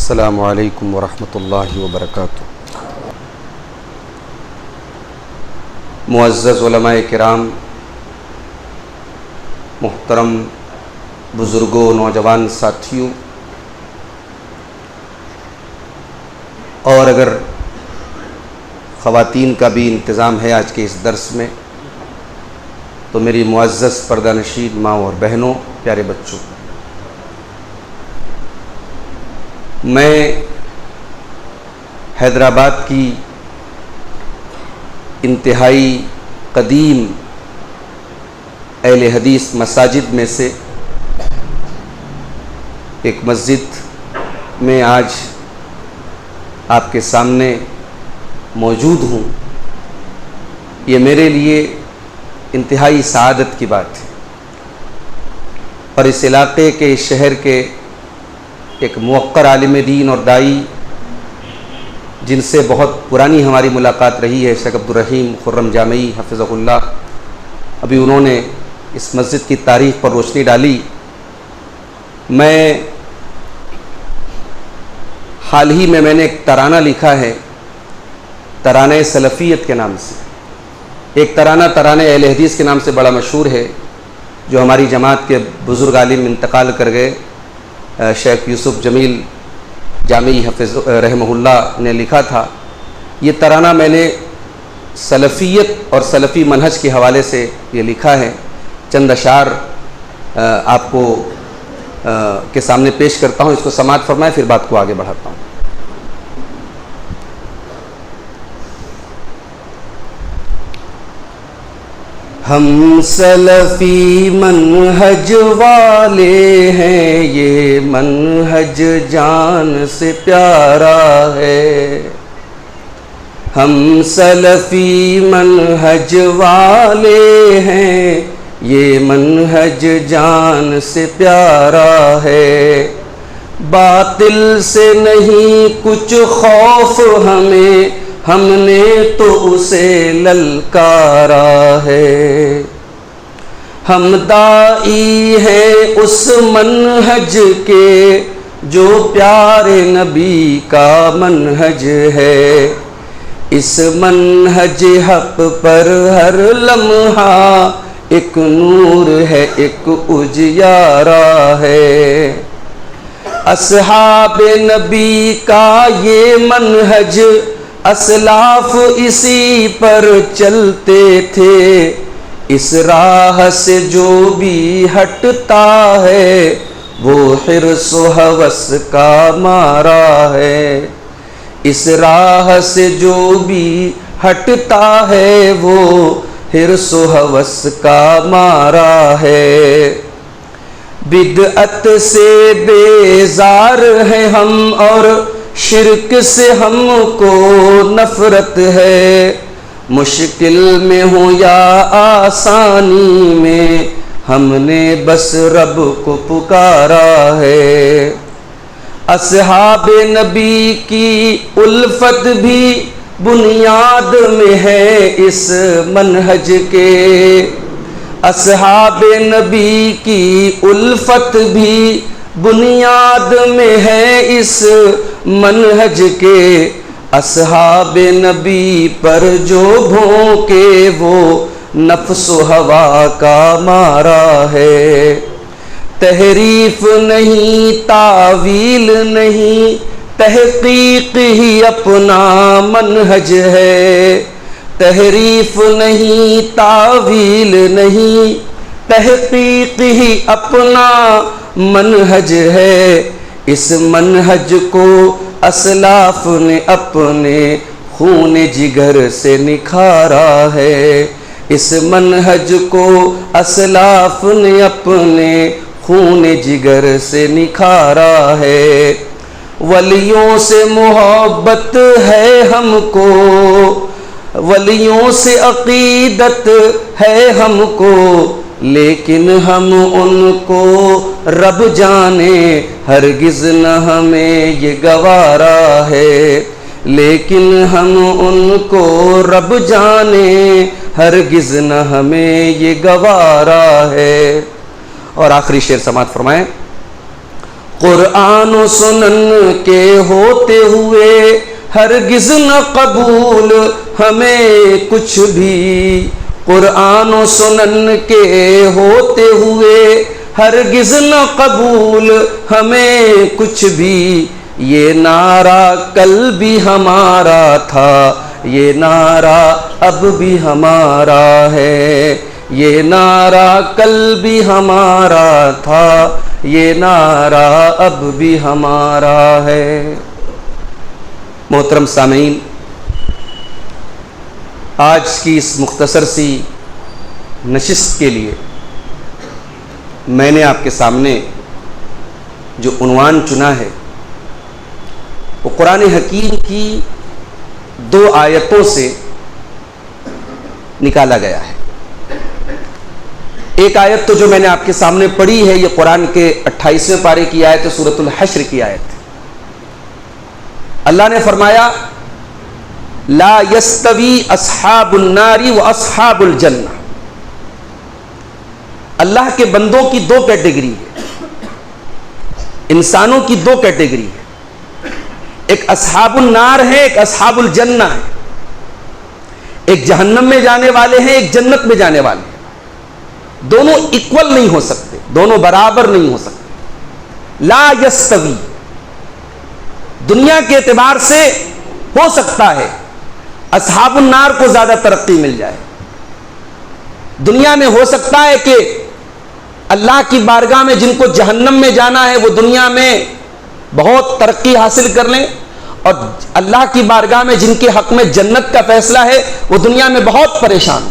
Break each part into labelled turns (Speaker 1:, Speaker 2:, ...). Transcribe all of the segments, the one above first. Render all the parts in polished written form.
Speaker 1: السلام علیکم ورحمۃ اللہ وبرکاتہ۔ معزز علماء کرام، محترم بزرگوں، نوجوان ساتھیوں، اور اگر خواتین کا بھی انتظام ہے آج کے اس درس میں تو میری معزز پردہ نشین ماں اور بہنوں، پیارے بچوں، میں حیدرآباد کی انتہائی قدیم اہل حدیث مساجد میں سے ایک مسجد میں آج آپ کے سامنے موجود ہوں۔ یہ میرے لیے انتہائی سعادت کی بات ہے، اور اس علاقے کے، اس شہر کے ایک موقر عالم دین اور دائی جن سے بہت پرانی ہماری ملاقات رہی ہے، شیخ عبدالرحیم خرم جامعی حفظہ اللہ، ابھی انہوں نے اس مسجد کی تاریخ پر روشنی ڈالی۔ حال ہی میں نے ایک ترانہ لکھا ہے، ترانہ سلفیت کے نام سے۔ ایک ترانہ اہل حدیث کے نام سے بڑا مشہور ہے، جو ہماری جماعت کے بزرگ عالم انتقال کر گئے، شیخ یوسف جمیل جامعی حفظ رحمہ اللہ نے لکھا تھا۔ یہ ترانہ میں نے سلفیت اور سلفی منہج کے حوالے سے یہ لکھا ہے۔ چند اشعار آپ کو کے سامنے پیش کرتا ہوں، اس کو سماعت فرمائیں، پھر بات کو آگے بڑھاتا ہوں۔ ہم سلفی منہج والے ہیں، یہ منہج جان سے پیارا ہے۔ ہم سلفی منہج والے ہیں، یہ منہج جان سے پیارا ہے۔ باطل سے نہیں کچھ خوف ہمیں، ہم نے تو اسے للکارا ہے۔ ہم داعی ہیں اس منہج کے جو پیارے نبی کا منہج ہے۔ اس منہج حق پر ہر لمحہ ایک نور ہے، ایک اجیارہ ہے۔ اصحاب نبی کا یہ منہج، اسلاف اسی پر چلتے تھے۔ اس راہ سے جو بھی ہٹتا ہے، وہ حرص و ہوس کا مارا ہے۔ اس راہ سے جو بھی ہٹتا ہے، وہ حرص و ہوس کا مارا ہے۔ بدعت سے بیزار ہیں ہم، اور شرک سے ہم کو نفرت ہے۔ مشکل میں ہو یا آسانی میں، ہم نے بس رب کو پکارا ہے۔ اصحاب نبی کی الفت بھی بنیاد میں ہے اس منہج کے۔ اصحاب نبی کی الفت بھی بنیاد میں ہے اس منہج کے۔ اصحاب نبی پر جو بھونکے، وہ نفس و ہوا کا مارا ہے۔ تحریف نہیں، تعویل نہیں، تحقیق ہی اپنا منہج ہے۔ تحریف نہیں، تعویل نہیں، تحقیق ہی اپنا منہج ہے۔ اس منہج کو اسلاف نے اپنے خون جگر سے نکھارا ہے۔ اس منہج کو اسلاف نے اپنے خون جگر سے نکھارا ہے۔ ولیوں سے محبت ہے ہم کو، ولیوں سے عقیدت ہے ہم کو، لیکن ہم ان کو رب جانے، ہرگز نہ ہمیں یہ گوارا ہے۔ لیکن ہم ان کو رب جانے، ہرگز نہ ہمیں یہ گوارا ہے۔ اور آخری شعر سماعت فرمائیں۔ قرآن و سنن کے ہوتے ہوئے ہرگز نہ قبول ہمیں کچھ بھی، قرآن و سنن کے ہوتے ہوئے ہرگز نہ قبول ہمیں کچھ بھی، یہ نعرہ کل بھی ہمارا تھا، یہ نعرہ اب بھی ہمارا ہے، یہ نعرہ کل بھی ہمارا تھا، یہ نعرہ اب بھی ہمارا ہے۔ محترم سامعین، آج کی اس مختصر سی نشست کے لیے میں نے آپ کے سامنے جو عنوان چنا ہے وہ قرآن حکیم کی 2 آیتوں سے نکالا گیا ہے۔ ایک آیت تو جو میں نے آپ کے سامنے پڑھی ہے، یہ قرآن کے 28ویں پارے کی آیت ہے، سورۃ الحشر کی آیت ہے۔ اللہ نے فرمایا لا یستوی اصحاب النار و اصحاب الجنہ، اللہ کے بندوں کی 2 کیٹیگری ہے، انسانوں کی 2 کیٹیگری ہے، ایک اصحاب النار ہے، ایک اصحاب الجنہ ہے، ایک جہنم میں جانے والے ہیں، ایک جنت میں جانے والے ہیں، دونوں ایکول نہیں ہو سکتے، دونوں برابر نہیں ہو سکتے۔ لا یستوی، دنیا کے اعتبار سے ہو سکتا ہے اصحاب النار کو زیادہ ترقی مل جائے، دنیا میں ہو سکتا ہے کہ اللہ کی بارگاہ میں جن کو جہنم میں جانا ہے وہ دنیا میں بہت ترقی حاصل کر لیں، اور اللہ کی بارگاہ میں جن کے حق میں جنت کا فیصلہ ہے وہ دنیا میں بہت پریشان،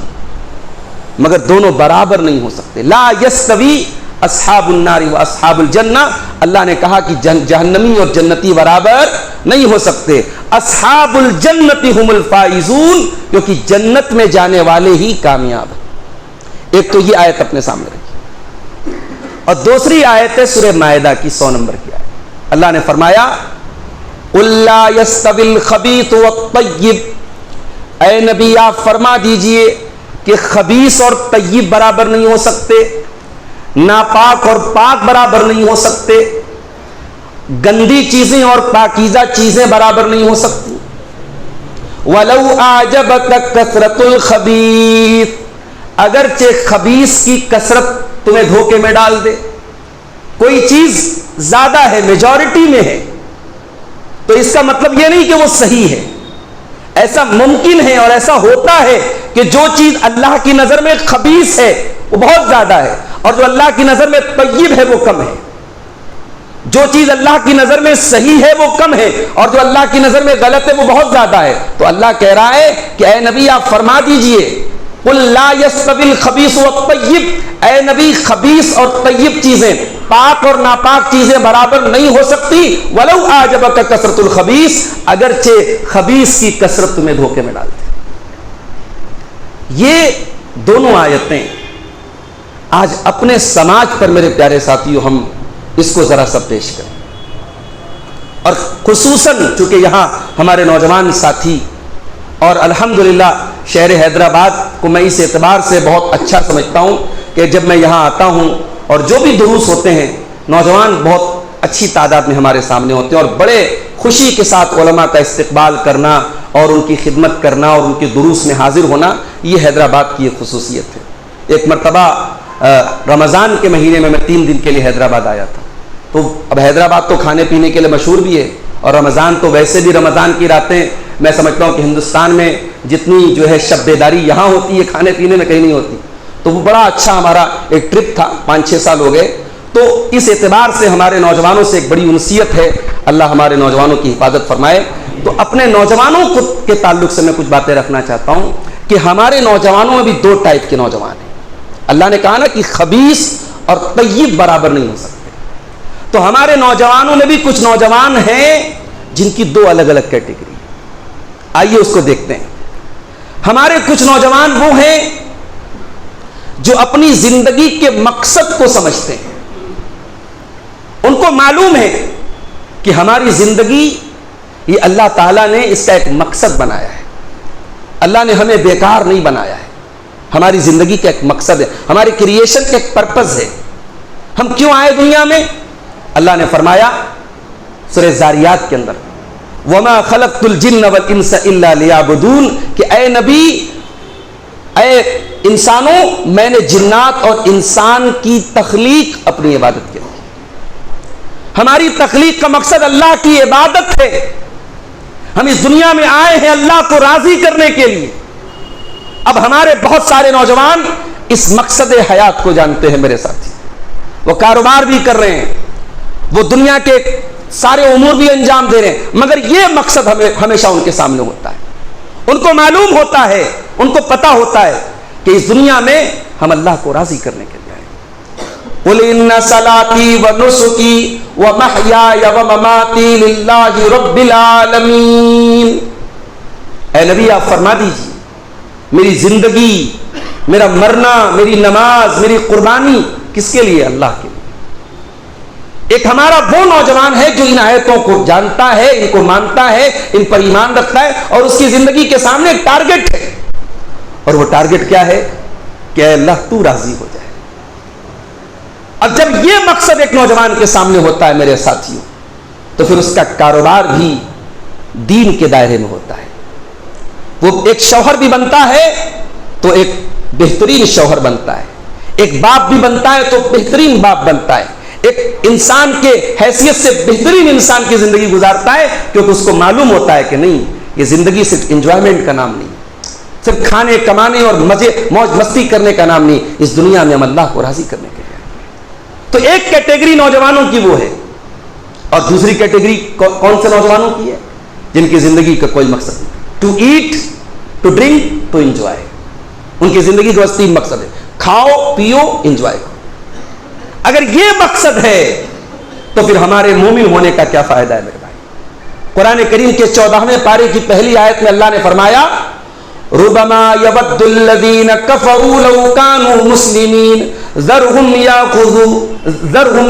Speaker 1: مگر دونوں برابر نہیں ہو سکتے۔ لا یستوی اصحاب النار و اصحاب الجنہ، اللہ نے کہا کہ جہنمی اور جنتی برابر نہیں ہو سکتے۔ اصحاب الجنت ہم الفائزون، کیونکہ جنت میں جانے والے ہی کامیاب ہیں۔ ایک تو یہ آیت اپنے سامنے رکھی، اور دوسری آیت ہے سورہ مائدہ کی 100 نمبر کی آیت۔ اللہ نے فرمایا قُلْ لَا يَسْتَوِي الْخَبِيثُ وَالطَّيِّبُ، اے نبی آپ فرما دیجئے کہ خبیث اور طیب برابر نہیں ہو سکتے، ناپاک اور پاک برابر نہیں ہو سکتے، گندی چیزیں اور پاکیزہ چیزیں برابر نہیں ہو سکتی۔ وَلَوْ أَعْجَبَكَ كَثْرَةُ الْخَبِيثِ، اگرچہ خبیث کی کثرت تمہیں دھوکے میں ڈال دے، کوئی چیز زیادہ ہے، میجورٹی میں ہے، تو اس کا مطلب یہ نہیں کہ وہ صحیح ہے۔ ایسا ممکن ہے اور ایسا ہوتا ہے کہ جو چیز اللہ کی نظر میں خبیث ہے وہ بہت زیادہ ہے، اور جو اللہ کی نظر میں طیب ہے وہ کم ہے۔ جو چیز اللہ کی نظر میں صحیح ہے وہ کم ہے، اور جو اللہ کی نظر میں غلط ہے وہ بہت زیادہ ہے۔ تو اللہ کہہ رہا ہے کہ اے نبی آپ فرما دیجئے قُلْ لَا يَسْتَوِي الْخَبِيثُ وَالطَّيِّبُ، اے نبی خبیث اور طیب چیزیں، پاک اور ناپاک چیزیں برابر نہیں ہو سکتی۔ وَلَوْ أَعْجَبَكَ كَثْرَةُ الْخَبِيثِ، اگرچہ خبیث کی کثرت تمہیں دھوکے میں ڈالتے۔ یہ دونوں آیتیں آج اپنے سماج پر میرے پیارے ساتھیوں ہم اس کو ذرا سا پیش کریں، اور خصوصاً چونکہ یہاں ہمارے نوجوان ساتھی، اور الحمدللہ شہر حیدرآباد کو میں اس اعتبار سے بہت اچھا سمجھتا ہوں کہ جب میں یہاں آتا ہوں اور جو بھی دروس ہوتے ہیں نوجوان بہت اچھی تعداد میں ہمارے سامنے ہوتے ہیں، اور بڑے خوشی کے ساتھ علماء کا استقبال کرنا اور ان کی خدمت کرنا اور ان کے دروس میں حاضر ہونا، یہ حیدرآباد کی ایک خصوصیت ہے۔ ایک مرتبہ رمضان کے مہینے میں 3 دن کے لیے حیدرآباد آیا تھا، تو اب حیدرآباد تو کھانے پینے کے لیے مشہور بھی ہے، اور رمضان تو ویسے بھی رمضان کی راتیں میں سمجھتا ہوں کہ ہندوستان میں جتنی جو ہے شب بیداری یہاں ہوتی ہے کھانے پینے میں کہیں نہیں ہوتی۔ تو وہ بڑا اچھا ہمارا ایک ٹرپ تھا، 5-6 سال ہو گئے، تو اس اعتبار سے ہمارے نوجوانوں سے ایک بڑی انسیت ہے، اللہ ہمارے نوجوانوں کی حفاظت فرمائے۔ تو اپنے نوجوانوں کے تعلق سے میں کچھ باتیں رکھنا چاہتا ہوں کہ ہمارے نوجوانوں میں بھی 2 ٹائپ کے نوجوان ہیں۔ اللہ نے کہا نا کہ خبیث اور طیب برابر نہیں ہو سکتے، تو ہمارے نوجوانوں میں بھی کچھ نوجوان ہیں جن کی 2 الگ الگ کیٹیگری۔ آئیے اس کو دیکھتے ہیں۔ ہمارے کچھ نوجوان وہ ہیں جو اپنی زندگی کے مقصد کو سمجھتے ہیں، ان کو معلوم ہے کہ ہماری زندگی یہ اللہ تعالیٰ نے اس کا ایک مقصد بنایا ہے، اللہ نے ہمیں بیکار نہیں بنایا ہے، ہماری زندگی کا ایک مقصد ہے، ہماری کریشن کا ایک پرپز ہے۔ ہم کیوں آئے دنیا میں؟ اللہ نے فرمایا سورہ زاریات کے اندر وما خلقت الجن والانس الا لیعبدون کہ اے نبی، اے انسانوں، میں نے جنات اور انسان کی تخلیق اپنی عبادت کے لیے، ہماری تخلیق کا مقصد اللہ کی عبادت ہے. ہم اس دنیا میں آئے ہیں اللہ کو راضی کرنے کے لیے. اب ہمارے بہت سارے نوجوان اس مقصد حیات کو جانتے ہیں میرے ساتھی، وہ کاروبار بھی کر رہے ہیں، وہ دنیا کے سارے امور بھی انجام دے رہے ہیں، مگر یہ مقصد ہمیشہ ان کے سامنے ہوتا ہے. ان کو معلوم ہوتا ہے، ان کو پتا ہوتا ہے کہ اس دنیا میں ہم اللہ کو راضی کرنے کے لیے آئے. قُلْ إِنَّ صَلَاتِي وَنُسُكِي وَمَحْيَايَ وَمَمَاتِي لِلَّهِ رَبِّ الْعَالَمِينَ. اے نبی آپ فرما دیجیے میری زندگی، میرا مرنا، میری نماز، میری قربانی کس کے لیے؟ اللہ کے لیے. ایک ہمارا وہ نوجوان ہے جو ان آیتوں کو جانتا ہے، ان کو مانتا ہے، ان پر ایمان رکھتا ہے، اور اس کی زندگی کے سامنے ایک ٹارگٹ ہے، اور وہ ٹارگٹ کیا ہے کہ اے اللہ تو راضی ہو جائے. اب جب یہ مقصد ایک نوجوان کے سامنے ہوتا ہے میرے ساتھیوں، تو پھر اس کا کاروبار بھی دین کے دائرے میں ہوتا ہے. وہ ایک شوہر بھی بنتا ہے تو ایک بہترین شوہر بنتا ہے، ایک باپ بھی بنتا ہے تو بہترین باپ بنتا ہے، ایک انسان کے حیثیت سے بہترین انسان کی زندگی گزارتا ہے، کیونکہ اس کو معلوم ہوتا ہے کہ نہیں، یہ زندگی صرف انجوائمنٹ کا نام نہیں، صرف کھانے کمانے اور مزے موج مستی کرنے کا نام نہیں، اس دنیا میں ہم اللہ کو راضی کرنے کے لیے. تو ایک کیٹیگری نوجوانوں کی وہ ہے، اور دوسری کیٹیگری کون سے نوجوانوں کی ہے؟ جن کی زندگی کا کوئی مقصد نہیں. To eat, to drink, to enjoy. ان کی زندگی کا بس تین مقصد ہے، کھاؤ پیو انجوائے کرو. اگر یہ مقصد ہے تو پھر ہمارے مومن ہونے کا کیا فائدہ ہے میرے بھائی؟ قرآن کریم کے 14ویں پارے کی پہلی آیت میں اللہ نے فرمایا ربما يود الذين كفروا لو كانوا مسلمين ذرهم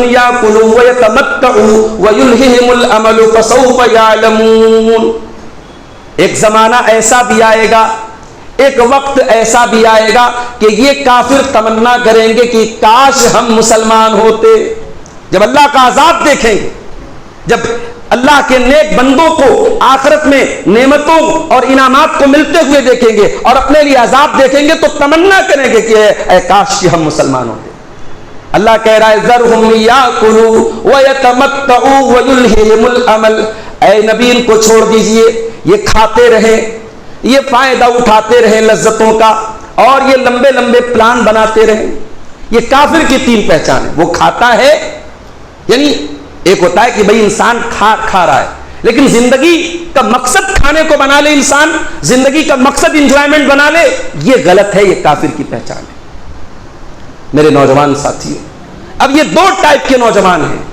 Speaker 1: ياكلوا ويتمتعوا ويلههم الامل فسوف يعلمون. ایک زمانہ ایسا بھی آئے گا، ایک وقت ایسا بھی آئے گا کہ یہ کافر تمنا کریں گے کہ کاش ہم مسلمان ہوتے. جب اللہ کا عذاب دیکھیں گے، جب اللہ کے نیک بندوں کو آخرت میں نعمتوں اور انعامات کو ملتے ہوئے دیکھیں گے اور اپنے لیے عذاب دیکھیں گے، تو تمنا کریں گے کہ اے کاش کہ ہم مسلمان ہوتے. اللہ کہہ رہا ہے ذرہم یاکلوا ویتمتعوا ویلہہم الامل. اے نبی ان کو چھوڑ دیجئے، یہ کھاتے رہیں، یہ فائدہ اٹھاتے رہیں لذتوں کا، اور یہ لمبے لمبے پلان بناتے رہیں. یہ کافر کی تین پہچان ہے. وہ کھاتا ہے، یعنی ایک ہوتا ہے کہ بھئی انسان کھا رہا ہے، لیکن زندگی کا مقصد کھانے کو بنا لے، انسان زندگی کا مقصد انجوائمنٹ بنا لے، یہ غلط ہے، یہ کافر کی پہچان ہے. میرے نوجوان ساتھیوں، اب یہ دو ٹائپ کے نوجوان ہیں،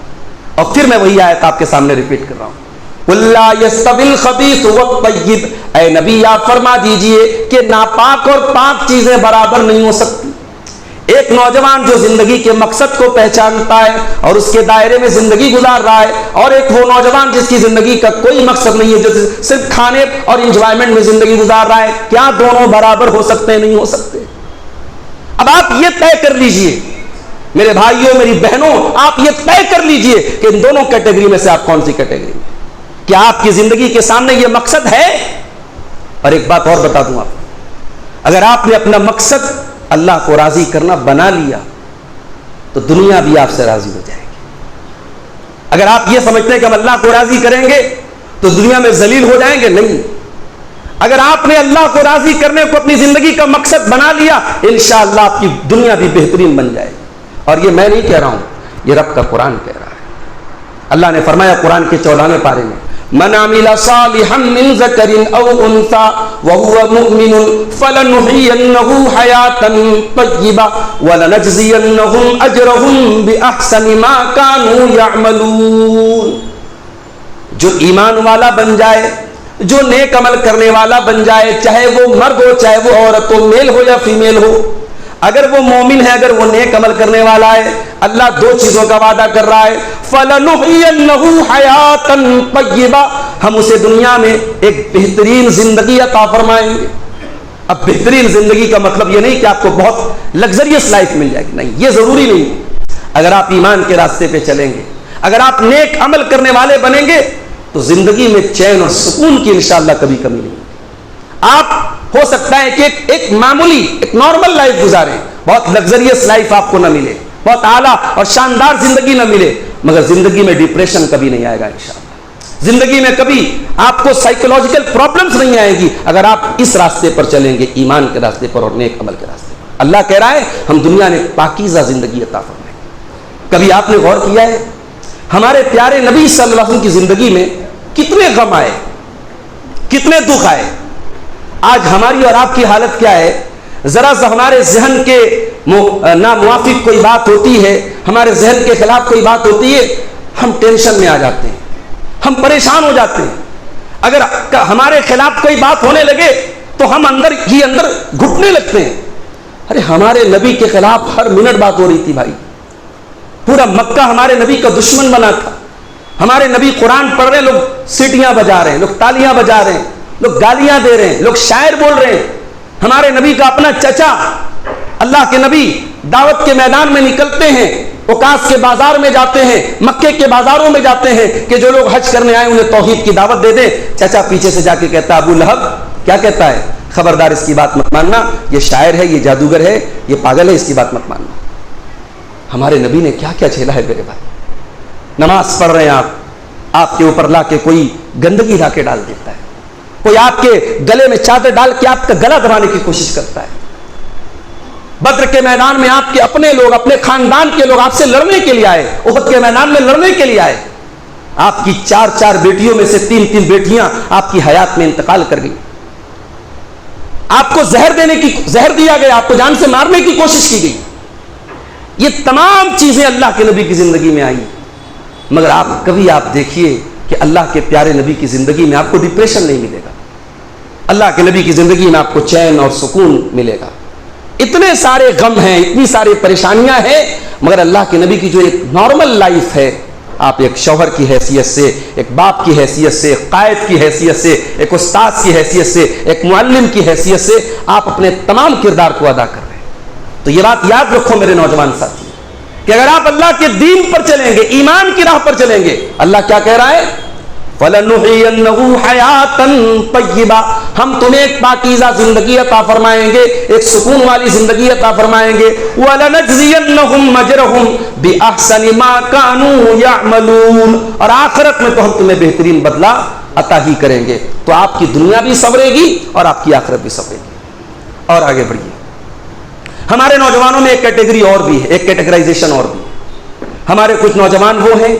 Speaker 1: اور پھر میں وہی آیت آپ کے سامنے ریپیٹ کر رہا ہوں. وَلَا يَسْتَوِي الْخَبِيثُ وَالطَّيِّبُ. اے نبی آپ فرما دیجئے کہ ناپاک اور پاک چیزیں برابر نہیں ہو سکتی. ایک نوجوان جو زندگی کے مقصد کو پہچانتا ہے اور اس کے دائرے میں زندگی گزار رہا ہے، اور ایک وہ نوجوان جس کی زندگی کا کوئی مقصد نہیں ہے، جو صرف کھانے اور انجوائمنٹ میں زندگی گزار رہا ہے، کیا دونوں برابر ہو سکتے ہیں؟ نہیں ہو سکتے. اب آپ یہ طے کر لیجئے میرے بھائیوں، میری بہنوں، آپ یہ طے کر لیجئے کہ ان دونوں کیٹیگری میں سے آپ کون سی کیٹیگری میں؟ کیا آپ کی زندگی کے سامنے یہ مقصد ہے؟ اور ایک بات اور بتا دوں آپ کو، اگر آپ نے اپنا مقصد اللہ کو راضی کرنا بنا لیا تو دنیا بھی آپ سے راضی ہو جائے گی. اگر آپ یہ سمجھتے ہیں کہ ہم اللہ کو راضی کریں گے تو دنیا میں ذلیل ہو جائیں گے، نہیں. اگر آپ نے اللہ کو راضی کرنے کو اپنی زندگی کا مقصد بنا لیا، انشاءاللہ آپ کی دنیا بھی بہترین بن جائے گی. اور یہ میں نہیں کہہ رہا ہوں، یہ رب کا قرآن کہہ رہا ہے. اللہ نے فرمایا قرآن کے 14ویں پارے میں من عمل صالحا من ذکر او انثى وهو مؤمن فلنحيينه حياة طيبة ولنجزينهم اجرهم باحسن ما كانوا يعملون. جو ایمان والا بن جائے، جو نیک عمل کرنے والا بن جائے، چاہے وہ مرد ہو چاہے وہ عورت ہو، میل ہو یا فیمیل ہو، اگر وہ مومن ہے، اگر وہ نیک عمل کرنے والا ہے، اللہ دو چیزوں کا وعدہ کر رہا ہے. فَلَنُحْيِيَنَّهُ حَيَاةً طَيِّبَةً. ہم اسے دنیا میں ایک بہترین زندگی عطا فرمائیں گے. اب بہترین زندگی کا مطلب یہ نہیں کہ آپ کو بہت لگزریس لائف مل جائے گی، نہیں، یہ ضروری نہیں. اگر آپ ایمان کے راستے پہ چلیں گے، اگر آپ نیک عمل کرنے والے بنیں گے تو زندگی میں چین اور سکون کی انشاءاللہ کبھی کمی نہیں. آپ ہو سکتا ہے کہ ایک معمولی ایک نارمل لائف گزاریں, بہت لگزریس لائف آپ کو نہ ملے, بہت اعلیٰ اور شاندار زندگی نہ ملے, مگر زندگی میں ڈپریشن کبھی نہیں آئے گا انشاءاللہ. زندگی میں کبھی آپ کو سائیکولوجیکل پرابلمز نہیں آئیں گی اگر آپ اس راستے پر چلیں گے, ایمان کے راستے پر اور نیک عمل کے راستے پر. اللہ کہہ رہا ہے ہم دنیا میں پاکیزہ زندگی عطا فرمائیں. کبھی آپ نے غور کیا ہے ہمارے پیارے نبی صلی اللہ علیہ وسلم کی زندگی میں کتنے غم آئے, کتنے دکھ آئے؟ آج ہماری اور آپ کی حالت کیا ہے؟ ذرا سا ہمارے ذہن کے ناموافق کوئی بات ہوتی ہے, ہمارے ذہن کے خلاف کوئی بات ہوتی ہے, ہم ٹینشن میں آ جاتے ہیں, ہم پریشان ہو جاتے ہیں. اگر ہمارے خلاف کوئی بات ہونے لگے تو ہم اندر ہی اندر گھٹنے لگتے ہیں. ارے ہمارے نبی کے خلاف ہر منٹ بات ہو رہی تھی بھائی, پورا مکہ ہمارے نبی کا دشمن بنا تھا. ہمارے نبی قرآن پڑھ رہے ہیں, لوگ سیٹیاں بجا رہے ہیں, لوگ تالیاں بجا رہے ہیں, لوگ گالیاں دے رہے ہیں, لوگ شاعر بول رہے ہیں. ہمارے نبی کا اپنا چچا اللہ کے نبی دعوت کے میدان میں نکلتے ہیں, اوقاس کے بازار میں جاتے ہیں, مکے کے بازاروں میں جاتے ہیں کہ جو لوگ حج کرنے آئے انہیں توحید کی دعوت دے دیں. چچا پیچھے سے جا کے کہتا ہے ابو لہب کیا کہتا ہے, خبردار اس کی بات مت ماننا, یہ شاعر ہے, یہ جادوگر ہے, یہ پاگل ہے, اس کی بات مت ماننا. ہمارے نبی نے کیا کیا جھیلا ہے میرے بھائی. نماز پڑھ رہے ہیں آپ کے اوپر لا کے کوئی گندگی لا کے ڈال دیتا ہے, کوئی آپ کے گلے میں چادر ڈال کے آپ کا گلا دبانے کی کوشش کرتا ہے. بدر کے میدان میں آپ کے اپنے لوگ, اپنے خاندان کے لوگ آپ سے لڑنے کے لیے آئے, احد کے میدان میں لڑنے کے لیے آئے. آپ کی 4 بیٹیوں میں سے 3 بیٹیاں آپ کی حیات میں انتقال کر گئی. آپ کو زہر دیا گیا, آپ کو جان سے مارنے کی کوشش کی گئی. یہ تمام چیزیں اللہ کے نبی کی زندگی میں آئی, مگر کبھی آپ دیکھیے کہ اللہ کے پیارے نبی کی زندگی میں آپ کو ڈپریشن نہیں ملے گا. اللہ کے نبی کی زندگی میں آپ کو چین اور سکون ملے گا. اتنے سارے غم ہیں, اتنی ساری پریشانیاں ہیں, مگر اللہ کے نبی کی جو ایک نارمل لائف ہے, آپ ایک شوہر کی حیثیت سے, ایک باپ کی حیثیت سے, ایک قائد کی حیثیت سے, ایک استاد کی حیثیت سے, ایک معلم کی حیثیت سے آپ اپنے تمام کردار کو ادا کر رہے ہیں. تو یہ بات یاد رکھو میرے نوجوان ساتھی کہ اگر آپ اللہ کے دین پر چلیں گے, ایمان کی راہ پر چلیں گے, اللہ کیا کہہ رہا ہے, فَلَنُحْيِيَنَّهُ حَيَاتًا طَيِّبَةً, ہم تمہیں ایک پاکیزہ زندگی عطا فرمائیں گے, ایک سکون والی زندگی عطا فرمائیں گے. وَلَنَجْزِيَنَّهُمْ أَجْرَهُمْ بِأَحْسَنِ مَا كَانُوا يَعْمَلُونَ, اور آخرت میں تو ہم تمہیں بہترین بدلہ عطا ہی کریں گے. تو آپ کی دنیا بھی سنورے گی اور آپ کی آخرت بھی سنورے گی. اور آگے بڑھیے. ہمارے نوجوانوں میں ایک کیٹیگری اور بھی ہے, ایک کیٹیگرائزیشن اور بھی. ہمارے کچھ نوجوان وہ ہیں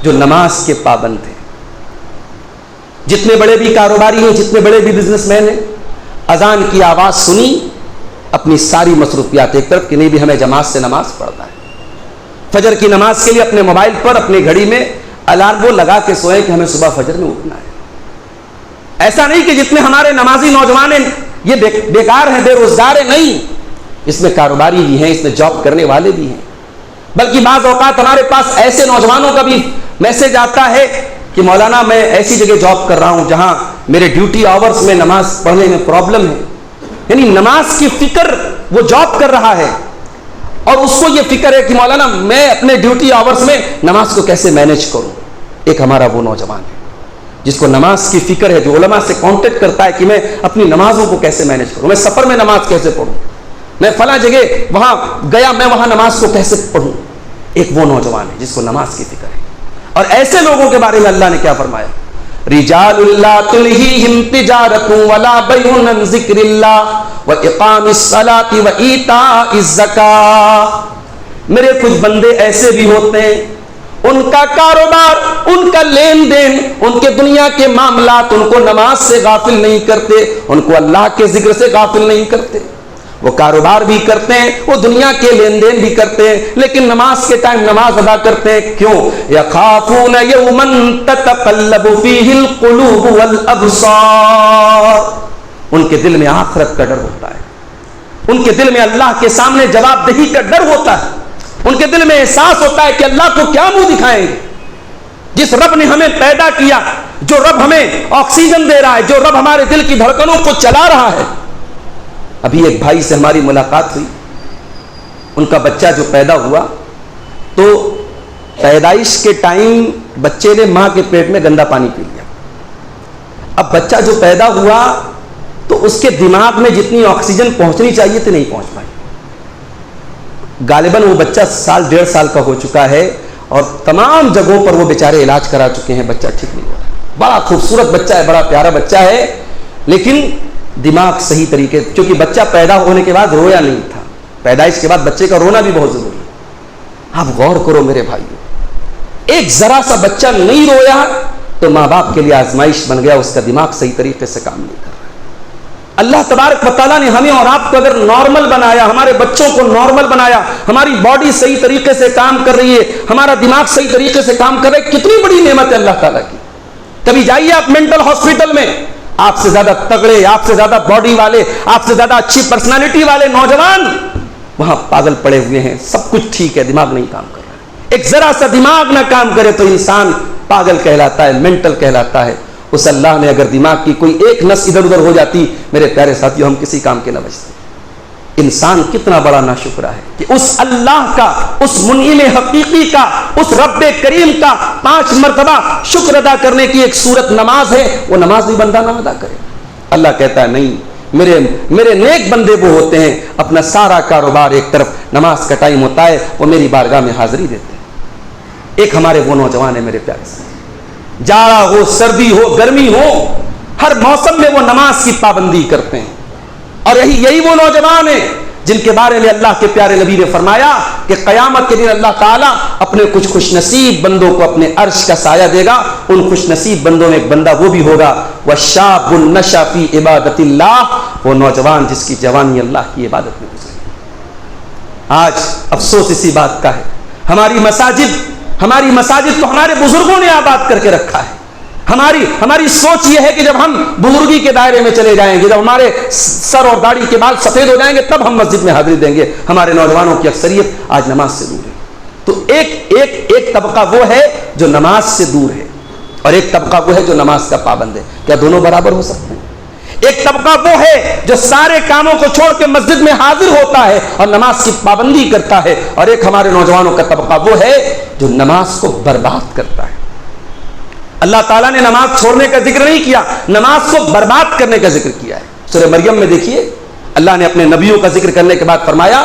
Speaker 1: جو نماز کے پابند ہیں. جتنے بڑے بھی کاروباری ہیں, جتنے بڑے بھی بزنس مین ہیں, اذان کی آواز سنی, اپنی ساری مصروفیات ایک طرف کہ نہیں بھی ہمیں جماعت سے نماز پڑھنا ہے. فجر کی نماز کے لیے اپنے موبائل پر اپنی گھڑی میں الارم وہ لگا کے سوئیں کہ ہمیں صبح فجر میں اٹھنا ہے. ایسا نہیں کہ جتنے ہمارے نمازی نوجوان ہیں یہ بیکار ہیں, بے روزگار ہیں, نہیں, اس میں کاروباری بھی ہیں, اس میں جاب کرنے والے بھی ہیں. بلکہ بعض اوقات ہمارے پاس ایسے نوجوانوں کا بھی میسج آتا ہے کہ مولانا میں ایسی جگہ جاب کر رہا ہوں جہاں میرے ڈیوٹی آورز میں نماز پڑھنے میں پرابلم ہے. یعنی نماز کی فکر وہ جاب کر رہا ہے اور اس کو یہ فکر ہے کہ مولانا میں اپنے ڈیوٹی آورز میں نماز کو کیسے مینیج کروں. ایک ہمارا وہ نوجوان ہے جس کو نماز کی فکر ہے, جو علماء سے کانٹیکٹ کرتا ہے کہ میں اپنی نمازوں کو کیسے مینیج کروں, میں سفر میں نماز کیسے پڑھوں, میں فلاں جگہ وہاں گیا, میں وہاں نماز کو کیسے پڑھوں. ایک وہ نوجوان ہے جس کو نماز کی فکر ہے. اور ایسے لوگوں کے بارے میں اللہ نے کیا فرمایا, رجال لا تلہیہم تجارۃ ولا بیع عن ذکر اللہ واقام الصلاۃ وایتاء الزکاۃ. میرے کچھ بندے ایسے بھی ہوتے ہیں, ان کا کاروبار, ان کا لین دین, ان کے دنیا کے معاملات ان کو نماز سے غافل نہیں کرتے, ان کو اللہ کے ذکر سے غافل نہیں کرتے. وہ کاروبار بھی کرتے ہیں, وہ دنیا کے لین دین بھی کرتے ہیں, لیکن نماز کے ٹائم نماز ادا کرتے ہیں. کیوں؟ یخافون یوما تتقلب فیہ القلوب والابصار. ان کے دل میں آخرت کا ڈر ہوتا ہے, ان کے دل میں اللہ کے سامنے جواب دہی کا ڈر ہوتا ہے, ان کے دل میں احساس ہوتا ہے کہ اللہ کو کیا منہ دکھائیں گے. جس رب نے ہمیں پیدا کیا, جو رب ہمیں آکسیجن دے رہا ہے, جو رب ہمارے دل کی دھڑکنوں کو چلا رہا ہے. ابھی ایک بھائی سے ہماری ملاقات ہوئی, ان کا بچہ جو پیدا ہوا تو پیدائش کے ٹائم بچے نے ماں کے پیٹ میں گندا پانی پی لیا. اب بچہ جو پیدا ہوا تو اس کے دماغ میں جتنی آکسیجن پہنچنی چاہیے تھی نہیں پہنچ پائی. غالباً وہ بچہ 1.5 سال کا ہو چکا ہے اور تمام جگہوں پر وہ بیچارے علاج کرا چکے ہیں, بچہ ٹھیک نہیں ہوا. بڑا خوبصورت بچہ ہے, بڑا پیارا بچہ ہے, لیکن دماغ صحیح طریقے, کیونکہ بچہ پیدا ہونے کے بعد رویا نہیں تھا. پیدائش کے بعد بچے کا رونا بھی بہت ضروری ہے. آپ غور کرو میرے بھائیو, ایک ذرا سا بچہ نہیں رویا تو ماں باپ کے لیے آزمائش بن گیا, اس کا دماغ صحیح طریقے سے کام نہیں کر رہا. اللہ تبارک و تعالیٰ نے ہمیں اور آپ کو اگر نارمل بنایا, ہمارے بچوں کو نارمل بنایا, ہماری باڈی صحیح طریقے سے کام کر رہی ہے, ہمارا دماغ صحیح طریقے سے کام کر رہا ہے, کتنی بڑی نعمت ہے اللہ تعالیٰ کی. کبھی جائیے آپ مینٹل ہاسپٹل میں, آپ سے زیادہ تگڑے, آپ سے زیادہ باڈی والے, آپ سے زیادہ اچھی پرسنالٹی والے نوجوان وہاں پاگل پڑے ہوئے ہیں. سب کچھ ٹھیک ہے, دماغ نہیں کام کر رہا ہے. ایک ذرا سا دماغ نہ کام کرے تو انسان پاگل کہلاتا ہے, مینٹل کہلاتا ہے. اس اللہ نے اگر دماغ کی کوئی ایک نس ادھر ادھر ہو جاتی, میرے پیارے ساتھیوں, ہم کسی کام کے نہ بچتے. انسان کتنا بڑا ناشکرہ ہے کہ اس اللہ کا, اس منعم حقیقی کا, اس رب کریم کا 5 مرتبہ شکر ادا کرنے کی ایک صورت نماز ہے, وہ نماز بھی بندہ نہ ادا کرے. اللہ کہتا ہے نہیں, میرے نیک بندے وہ ہوتے ہیں اپنا سارا کاروبار ایک طرف, نماز کا ٹائم ہوتا ہے وہ میری بارگاہ میں حاضری دیتے ہیں. ایک ہمارے وہ نوجوان ہیں میرے پیارے سے, جاڑا ہو, سردی ہو, گرمی ہو, ہر موسم میں وہ نماز کی پابندی کرتے ہیں. اور یہی وہ نوجوان ہیں جن کے بارے میں اللہ کے پیارے نبی نے فرمایا کہ قیامت کے دن اللہ تعالیٰ اپنے کچھ خوش نصیب بندوں کو اپنے عرش کا سایہ دے گا. ان خوش نصیب بندوں میں ایک بندہ وہ بھی ہوگا, وَشَابٌ نَشَأَ فِي عِبَادَةِ اللَّهِ, وہ نوجوان جس کی جوانی اللہ کی عبادت میں گزری. آج افسوس اسی بات کا ہے, ہماری مساجد تو ہمارے بزرگوں نے آباد کر کے رکھا ہے. ہماری سوچ یہ ہے کہ جب ہم بزرگی کے دائرے میں چلے جائیں گے, جب ہمارے سر اور داڑھی کے بال سفید ہو جائیں گے, تب ہم مسجد میں حاضری دیں گے. ہمارے نوجوانوں کی اکثریت آج نماز سے دور ہے. تو ایک طبقہ وہ ہے جو نماز سے دور ہے, اور ایک طبقہ وہ ہے جو نماز کا پابند ہے. کیا دونوں برابر ہو سکتے ہیں؟ ایک طبقہ وہ ہے جو سارے کاموں کو چھوڑ کے مسجد میں حاضر ہوتا ہے اور نماز کی پابندی کرتا ہے, اور ایک ہمارے نوجوانوں کا طبقہ وہ ہے جو نماز کو برباد کرتا ہے. اللہ تعالیٰ نے نماز چھوڑنے کا ذکر نہیں کیا, نماز کو برباد کرنے کا ذکر کیا ہے. سورہ مریم میں دیکھیے, اللہ نے اپنے نبیوں کا ذکر کرنے کے بعد فرمایا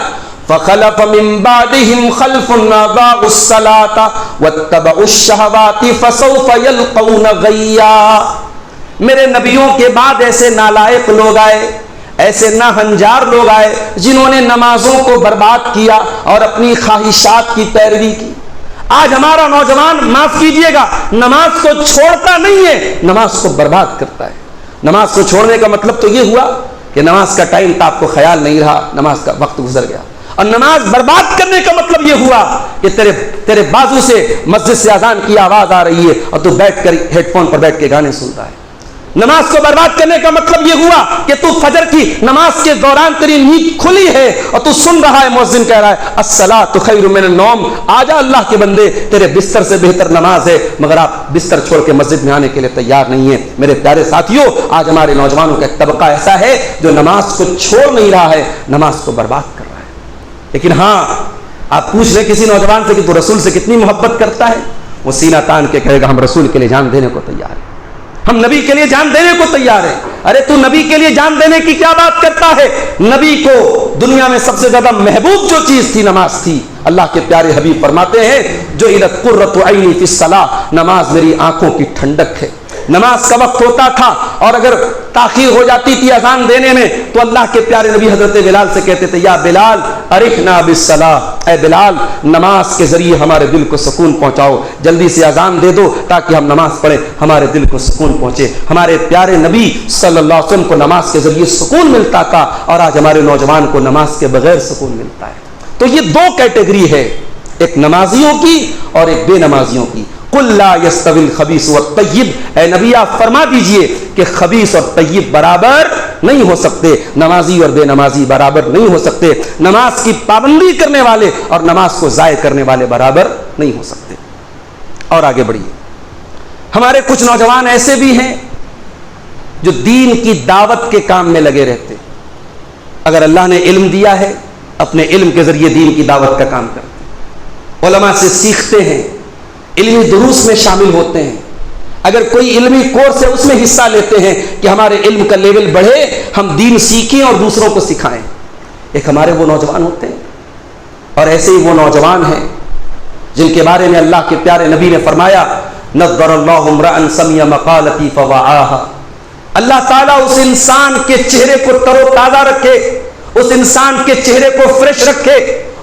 Speaker 1: فَخَلَفَ مِن بَعْدِهِمْ خَلْفٌ أَضَاعُوا الصَّلَاةَ وَاتَّبَعُوا الشَّهَوَاتِ فَسَوْفَ يَلْقَوْنَ غَيًّا. میرے نبیوں کے بعد ایسے نالائق لوگ آئے, ایسے ناہنجار لوگ آئے جنہوں نے نمازوں کو برباد کیا اور اپنی خواہشات کی پیروی کی. آج ہمارا نوجوان, معاف کیجئے گا, نماز کو چھوڑتا نہیں ہے, نماز کو برباد کرتا ہے. نماز کو چھوڑنے کا مطلب تو یہ ہوا کہ نماز کا ٹائم تھا, آپ کو خیال نہیں رہا, نماز کا وقت گزر گیا. اور نماز برباد کرنے کا مطلب یہ ہوا کہ تیرے بازو سے مسجد سے اذان کی آواز آ رہی ہے اور تو بیٹھ کر ہیڈ فون پر بیٹھ کے گانے سنتا ہے. نماز کو برباد کرنے کا مطلب یہ ہوا کہ تو فجر کی نماز کے دوران تیری نیند کھلی ہے اور تو سن رہا ہے, مؤذن کہہ رہا ہے الصلاۃ خیر من النوم, آجا اللہ کے بندے, تیرے بستر سے بہتر نماز ہے, مگر آپ بستر چھوڑ کے مسجد میں آنے کے لیے تیار نہیں ہیں. میرے پیارے ساتھیوں, آج ہمارے نوجوانوں کا ایک طبقہ ایسا ہے جو نماز کو چھوڑ نہیں رہا ہے, نماز کو برباد کر رہا ہے. لیکن ہاں, آپ پوچھ لیں کسی نوجوان سے کہ تو رسول سے کتنی محبت کرتا ہے, وہ سینہ تان کے کہے گا ہم رسول کے لیے جان دینے کو تیار ہیں, ہم نبی کے لیے جان دینے کو تیار ہیں. ارے تو نبی کے لیے جان دینے کی کیا بات کرتا ہے؟ نبی کو دنیا میں سب سے زیادہ محبوب جو چیز تھی نماز تھی. اللہ کے پیارے حبیب فرماتے ہیں جو الت قرۃ عینی فی الصلاۃ, نماز میری آنکھوں کی ٹھنڈک ہے. نماز کا وقت ہوتا تھا اور اگر تاخیر ہو جاتی تھی اذان دینے میں تو اللہ کے پیارے نبی حضرت بلال سے کہتے تھے یا بلال ارحنا بالصلاۃ, اے بلال نماز کے ذریعے ہمارے دل کو سکون پہنچاؤ, جلدی سے اذان دے دو تاکہ ہم نماز پڑھیں, ہمارے دل کو سکون پہنچے. ہمارے پیارے نبی صلی اللہ علیہ وسلم کو نماز کے ذریعے سکون ملتا تھا, اور آج ہمارے نوجوان کو نماز کے بغیر سکون ملتا ہے. تو یہ دو کیٹیگری ہے, ایک نمازیوں کی اور ایک بے نمازیوں کی. قل لا يستوي الخبيث والطيب, اے نبی آپ فرما دیجئے کہ خبیث اور طیب برابر نہیں ہو سکتے, نمازی اور بے نمازی برابر نہیں ہو سکتے, نماز کی پابندی کرنے والے اور نماز کو ضائع کرنے والے برابر نہیں ہو سکتے. اور آگے بڑھیے, ہمارے کچھ نوجوان ایسے بھی ہیں جو دین کی دعوت کے کام میں لگے رہتے. اگر اللہ نے علم دیا ہے, اپنے علم کے ذریعے دین کی دعوت کا کام کرتے, علماء سے سیکھتے ہیں, علمی دروس میں شامل ہوتے ہیں، اگر کوئی علمی کورس ہے اس میں حصہ لیتے ہیں کہ ہمارے علم کا لیول بڑھے، ہم دین سیکھیں اور دوسروں کو سکھائیں۔ ایک ہمارے وہ نوجوان ہوتے ہیں، اور ایسے ہی وہ نوجوان ہیں جن کے بارے میں اللہ کے پیارے نبی نے فرمایا نظر اللہ امرأ سمع مقالتی فوعاها، اللہ تعالیٰ اس انسان کے چہرے کو تر و تازہ رکھے، اس انسان کے چہرے کو فریش رکھے،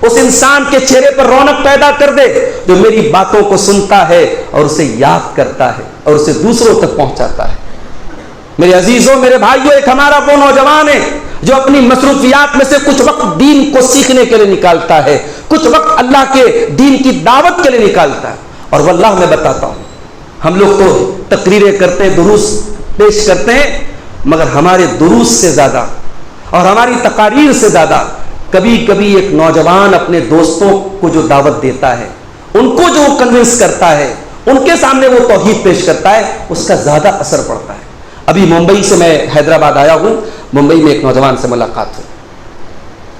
Speaker 1: اس انسان کے چہرے پر رونق پیدا کر دے جو میری باتوں کو سنتا ہے اور اسے یاد کرتا ہے اور اسے دوسروں تک پہنچاتا ہے۔ میرے عزیزوں، میرے بھائیوں، ایک ہمارا وہ نوجوان ہے جو اپنی مصروفیات میں سے کچھ وقت دین کو سیکھنے کے لیے نکالتا ہے، کچھ وقت اللہ کے دین کی دعوت کے لیے نکالتا ہے۔ اور واللہ میں بتاتا ہوں، ہم لوگ تو تقریریں کرتے ہیں، دروس پیش کرتے ہیں، مگر ہمارے دروس سے زیادہ اور ہماری تقاریر سے زیادہ کبھی کبھی ایک نوجوان اپنے دوستوں کو جو دعوت دیتا ہے، ان کو جو کنونس کرتا ہے، ان کے سامنے وہ توحید پیش کرتا ہے، اس کا زیادہ اثر پڑتا ہے۔ ابھی ممبئی سے میں حیدرآباد آیا ہوں، ممبئی میں ایک نوجوان سے ملاقات ہوئی،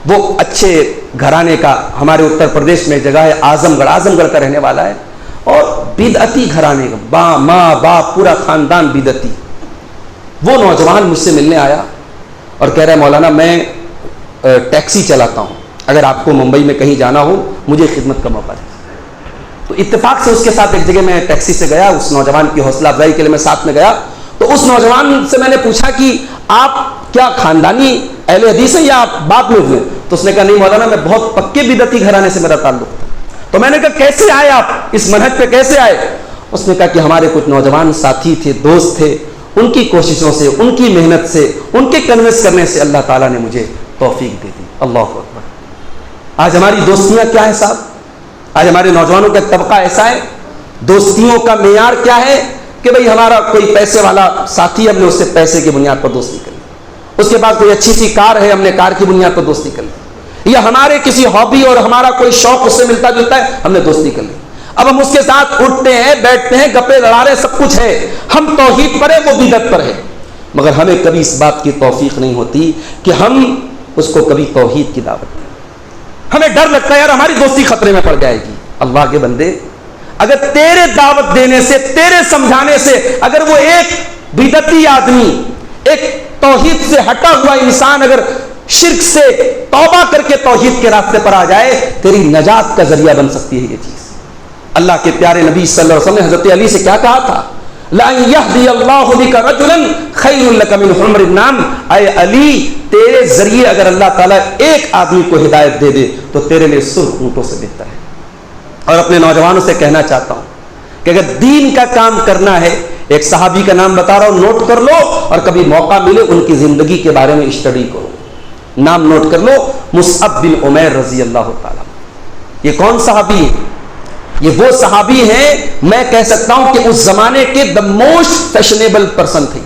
Speaker 1: وہ اچھے گھرانے کا، ہمارے اتر پردیش میں جگہ ہے اعظم گڑھ کا رہنے والا ہے، اور بدعتی گھرانے کا، ماں باپ پورا خاندان بدعتی۔ وہ نوجوان مجھ سے ملنے آیا اور کہہ رہا ہے مولانا میں ٹیکسی چلاتا ہوں، اگر آپ کو ممبئی میں کہیں جانا ہو مجھے خدمت کا موقع دیں۔ تو اتفاق سے اس کے ساتھ ایک جگہ میں ٹیکسی سے گیا، اس نوجوان کی حوصلہ افزائی کے لیے میں ساتھ میں گیا، تو اس نوجوان سے میں نے پوچھا کہ آپ کیا خاندانی اہل حدیث ہیں یا آپ بعد میں ہوئے؟ تو اس نے کہا نہیں مولانا میں بہت پکے بدعتی گھرانے سے میرا تعلق تھا۔ تو میں نے کہا کیسے آئے آپ اس منہج پہ، کیسے آئے؟ اس نے کہا کہ ہمارے کچھ نوجوان ساتھی تھے، دوست تھے، ان کی کوششوں سے، ان کی محنت سے، ان کے کنوینس کرنے سے اللہ تعالیٰ نے مجھے توفیق دے دی۔ اللہ اکبر۔ آج ہماری دوستیاں کیا ہے صاحب؟ آج ہمارے نوجوانوں کا طبقہ ایسا ہے، دوستیوں کا معیار کیا ہے کہ بھئی ہمارا کوئی پیسے والا ساتھی، ہم نے اس سے پیسے کی بنیاد پر دوستی کر لی، اس کے بعد کوئی اچھی سی کار ہے، ہم نے کار کی بنیاد پر دوستی کر لی، یا ہمارے کسی ہابی اور ہمارا کوئی شوق اس سے ملتا جلتا ہے، ہم نے دوستی کر لی۔ اب ہم اس کے ساتھ اٹھتے ہیں، بیٹھتے ہیں، گپے لڑا رہے، سب کچھ ہے، ہم توحید پر ہے، وہ بدعت پر ہے، مگر ہمیں کبھی اس بات کی توفیق نہیں ہوتی کہ ہم اس کو کبھی توحید کی دعوت دیں۔ ہمیں ڈر لگتا ہے یار ہماری دوستی خطرے میں پڑ جائے گی۔ اللہ کے بندے، اگر تیرے دعوت دینے سے، تیرے سمجھانے سے اگر وہ ایک بدعتی آدمی، ایک توحید سے ہٹا ہوا انسان اگر شرک سے توبہ کر کے توحید کے راستے پر آ جائے، تیری نجات کا ذریعہ بن سکتی ہے یہ چیز۔ اللہ کے پیارے نبی صلی اللہ علیہ وسلم نے حضرت علی سے کیا کہا تھا؟ لَأَن يَهْدِيَ اللَّهُ بِكَ رَجُلًا خَيْرٌ لَكَ مِنْ حُمْرِ النَّعَمِ، اے علی تیرے ذریعے اگر اللہ تعالیٰ ایک آدمی کو ہدایت دے دے تو تیرے لیے سرخ اونٹوں سے بہتر ہے۔ اور اپنے نوجوانوں سے کہنا چاہتا ہوں کہ اگر دین کا کام کرنا ہے، ایک صحابی کا نام بتا رہا ہوں، نوٹ کر لو، اور کبھی موقع ملے ان کی زندگی کے بارے میں اسٹڈی کرو۔ نام نوٹ کر لو، مصعب بن عمیر رضی اللہ تعالیٰ۔ یہ کون صحابی ہے؟ یہ وہ صحابی ہیں، میں کہہ سکتا ہوں کہ اس زمانے کے دا موسٹ فیشنیبل پرسن تھے،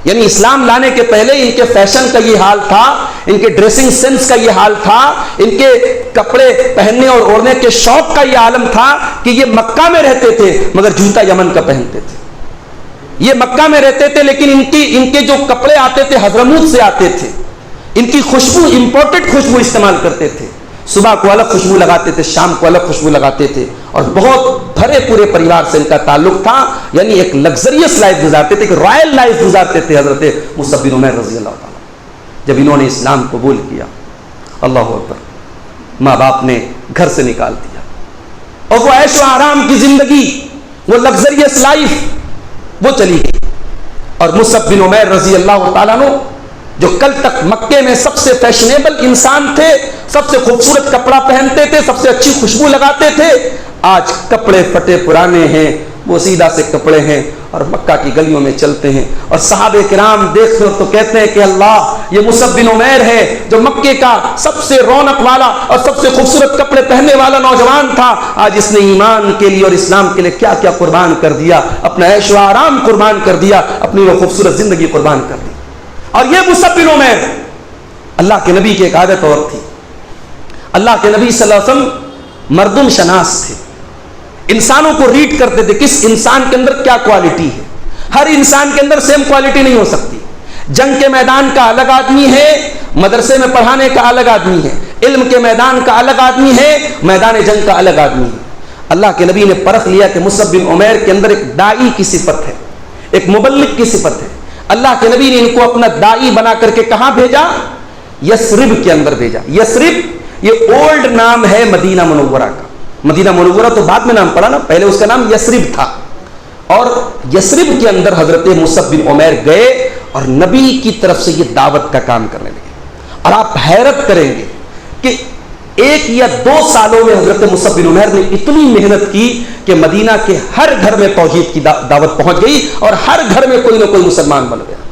Speaker 1: یعنی اسلام لانے کے پہلے ان کے فیشن کا یہ حال تھا، ان کے ڈریسنگ سینس کا یہ حال تھا، ان کے کپڑے پہننے اور اوڑھنے کے شوق کا یہ عالم تھا کہ یہ مکہ میں رہتے تھے مگر جوتا یمن کا پہنتے تھے۔ یہ مکہ میں رہتے تھے لیکن ان کے جو کپڑے آتے تھے حضرموت سے آتے تھے، ان کی خوشبو امپورٹڈ خوشبو استعمال کرتے تھے، صبح کو الگ خوشبو لگاتے تھے، شام کو الگ خوشبو لگاتے تھے، اور بہت بھرے پورے پریوار سے ان کا تعلق تھا، یعنی ایک لگزریس لائف گزارتے تھے، ایک رائل لائف گزارتے تھے حضرت مصعب بن عمیر رضی اللہ تعالیٰ۔ جب انہوں نے اسلام قبول کیا، اللہ اکبر، ماں باپ نے گھر سے نکال دیا، اور وہ عیش و آرام کی زندگی، وہ لگزریس لائف وہ چلی گئی۔ اور مصعب بن عمیر رضی اللہ تعالیٰ عنہ جو کل تک مکے میں سب سے فیشنیبل انسان تھے، سب سے خوبصورت کپڑا پہنتے تھے، سب سے اچھی خوشبو لگاتے تھے، آج کپڑے پھٹے پرانے ہیں، وہ سیدھا سے کپڑے ہیں اور مکہ کی گلیوں میں چلتے ہیں، اور صحابہ کرام دیکھتے تو کہتے ہیں کہ اللہ، یہ مصعب بن عمیر ہے جو مکے کا سب سے رونق والا اور سب سے خوبصورت کپڑے پہننے والا نوجوان تھا، آج اس نے ایمان کے لیے اور اسلام کے لیے کیا کیا قربان کر دیا، اپنا عیش و آرام قربان کر دیا، اپنی وہ خوبصورت زندگی قربان کر دی۔ اور یہ مصعب بن عمیر، اللہ کے نبی کی ایک عادت اور تھی، اللہ کے نبی صلی اللہ علیہ وسلم مردم شناس تھے، انسانوں کو ریڈ کرتے تھے کس انسان کے اندر کیا کوالٹی ہے۔ ہر انسان کے اندر سیم کوالٹی نہیں ہو سکتی، جنگ کے میدان کا الگ آدمی ہے، مدرسے میں پڑھانے کا الگ آدمی ہے، علم کے میدان کا الگ آدمی ہے، میدان جنگ کا الگ آدمی ہے۔ اللہ کے نبی نے پرکھ لیا کہ مصعب بن عمیر کے اندر ایک دائی کی صفت ہے، ایک مبلغ کی صفت ہے. اللہ کے نبی نے ان کو اپنا دائی بنا کر کے کہاں بھیجا؟ یثرب کے اندر بھیجا. یثرب یہ اولڈ نام ہے مدینہ منورہ کا. مدینہ منورہ تو بعد میں نام پڑا نا، پہلے اس کا نام یثرب تھا. اور یثرب کے اندر حضرت مصعب بن عمیر گئے اور نبی کی طرف سے یہ دعوت کا کام کرنے لگے. اور آپ حیرت کریں گے کہ 1 یا 2 سالوں میں حضرت مصعب بن عمیر نے اتنی محنت کی کہ مدینہ کے ہر گھر میں توحید کی دعوت پہنچ گئی اور ہر گھر میں کوئی نہ کوئی مسلمان بن گیا.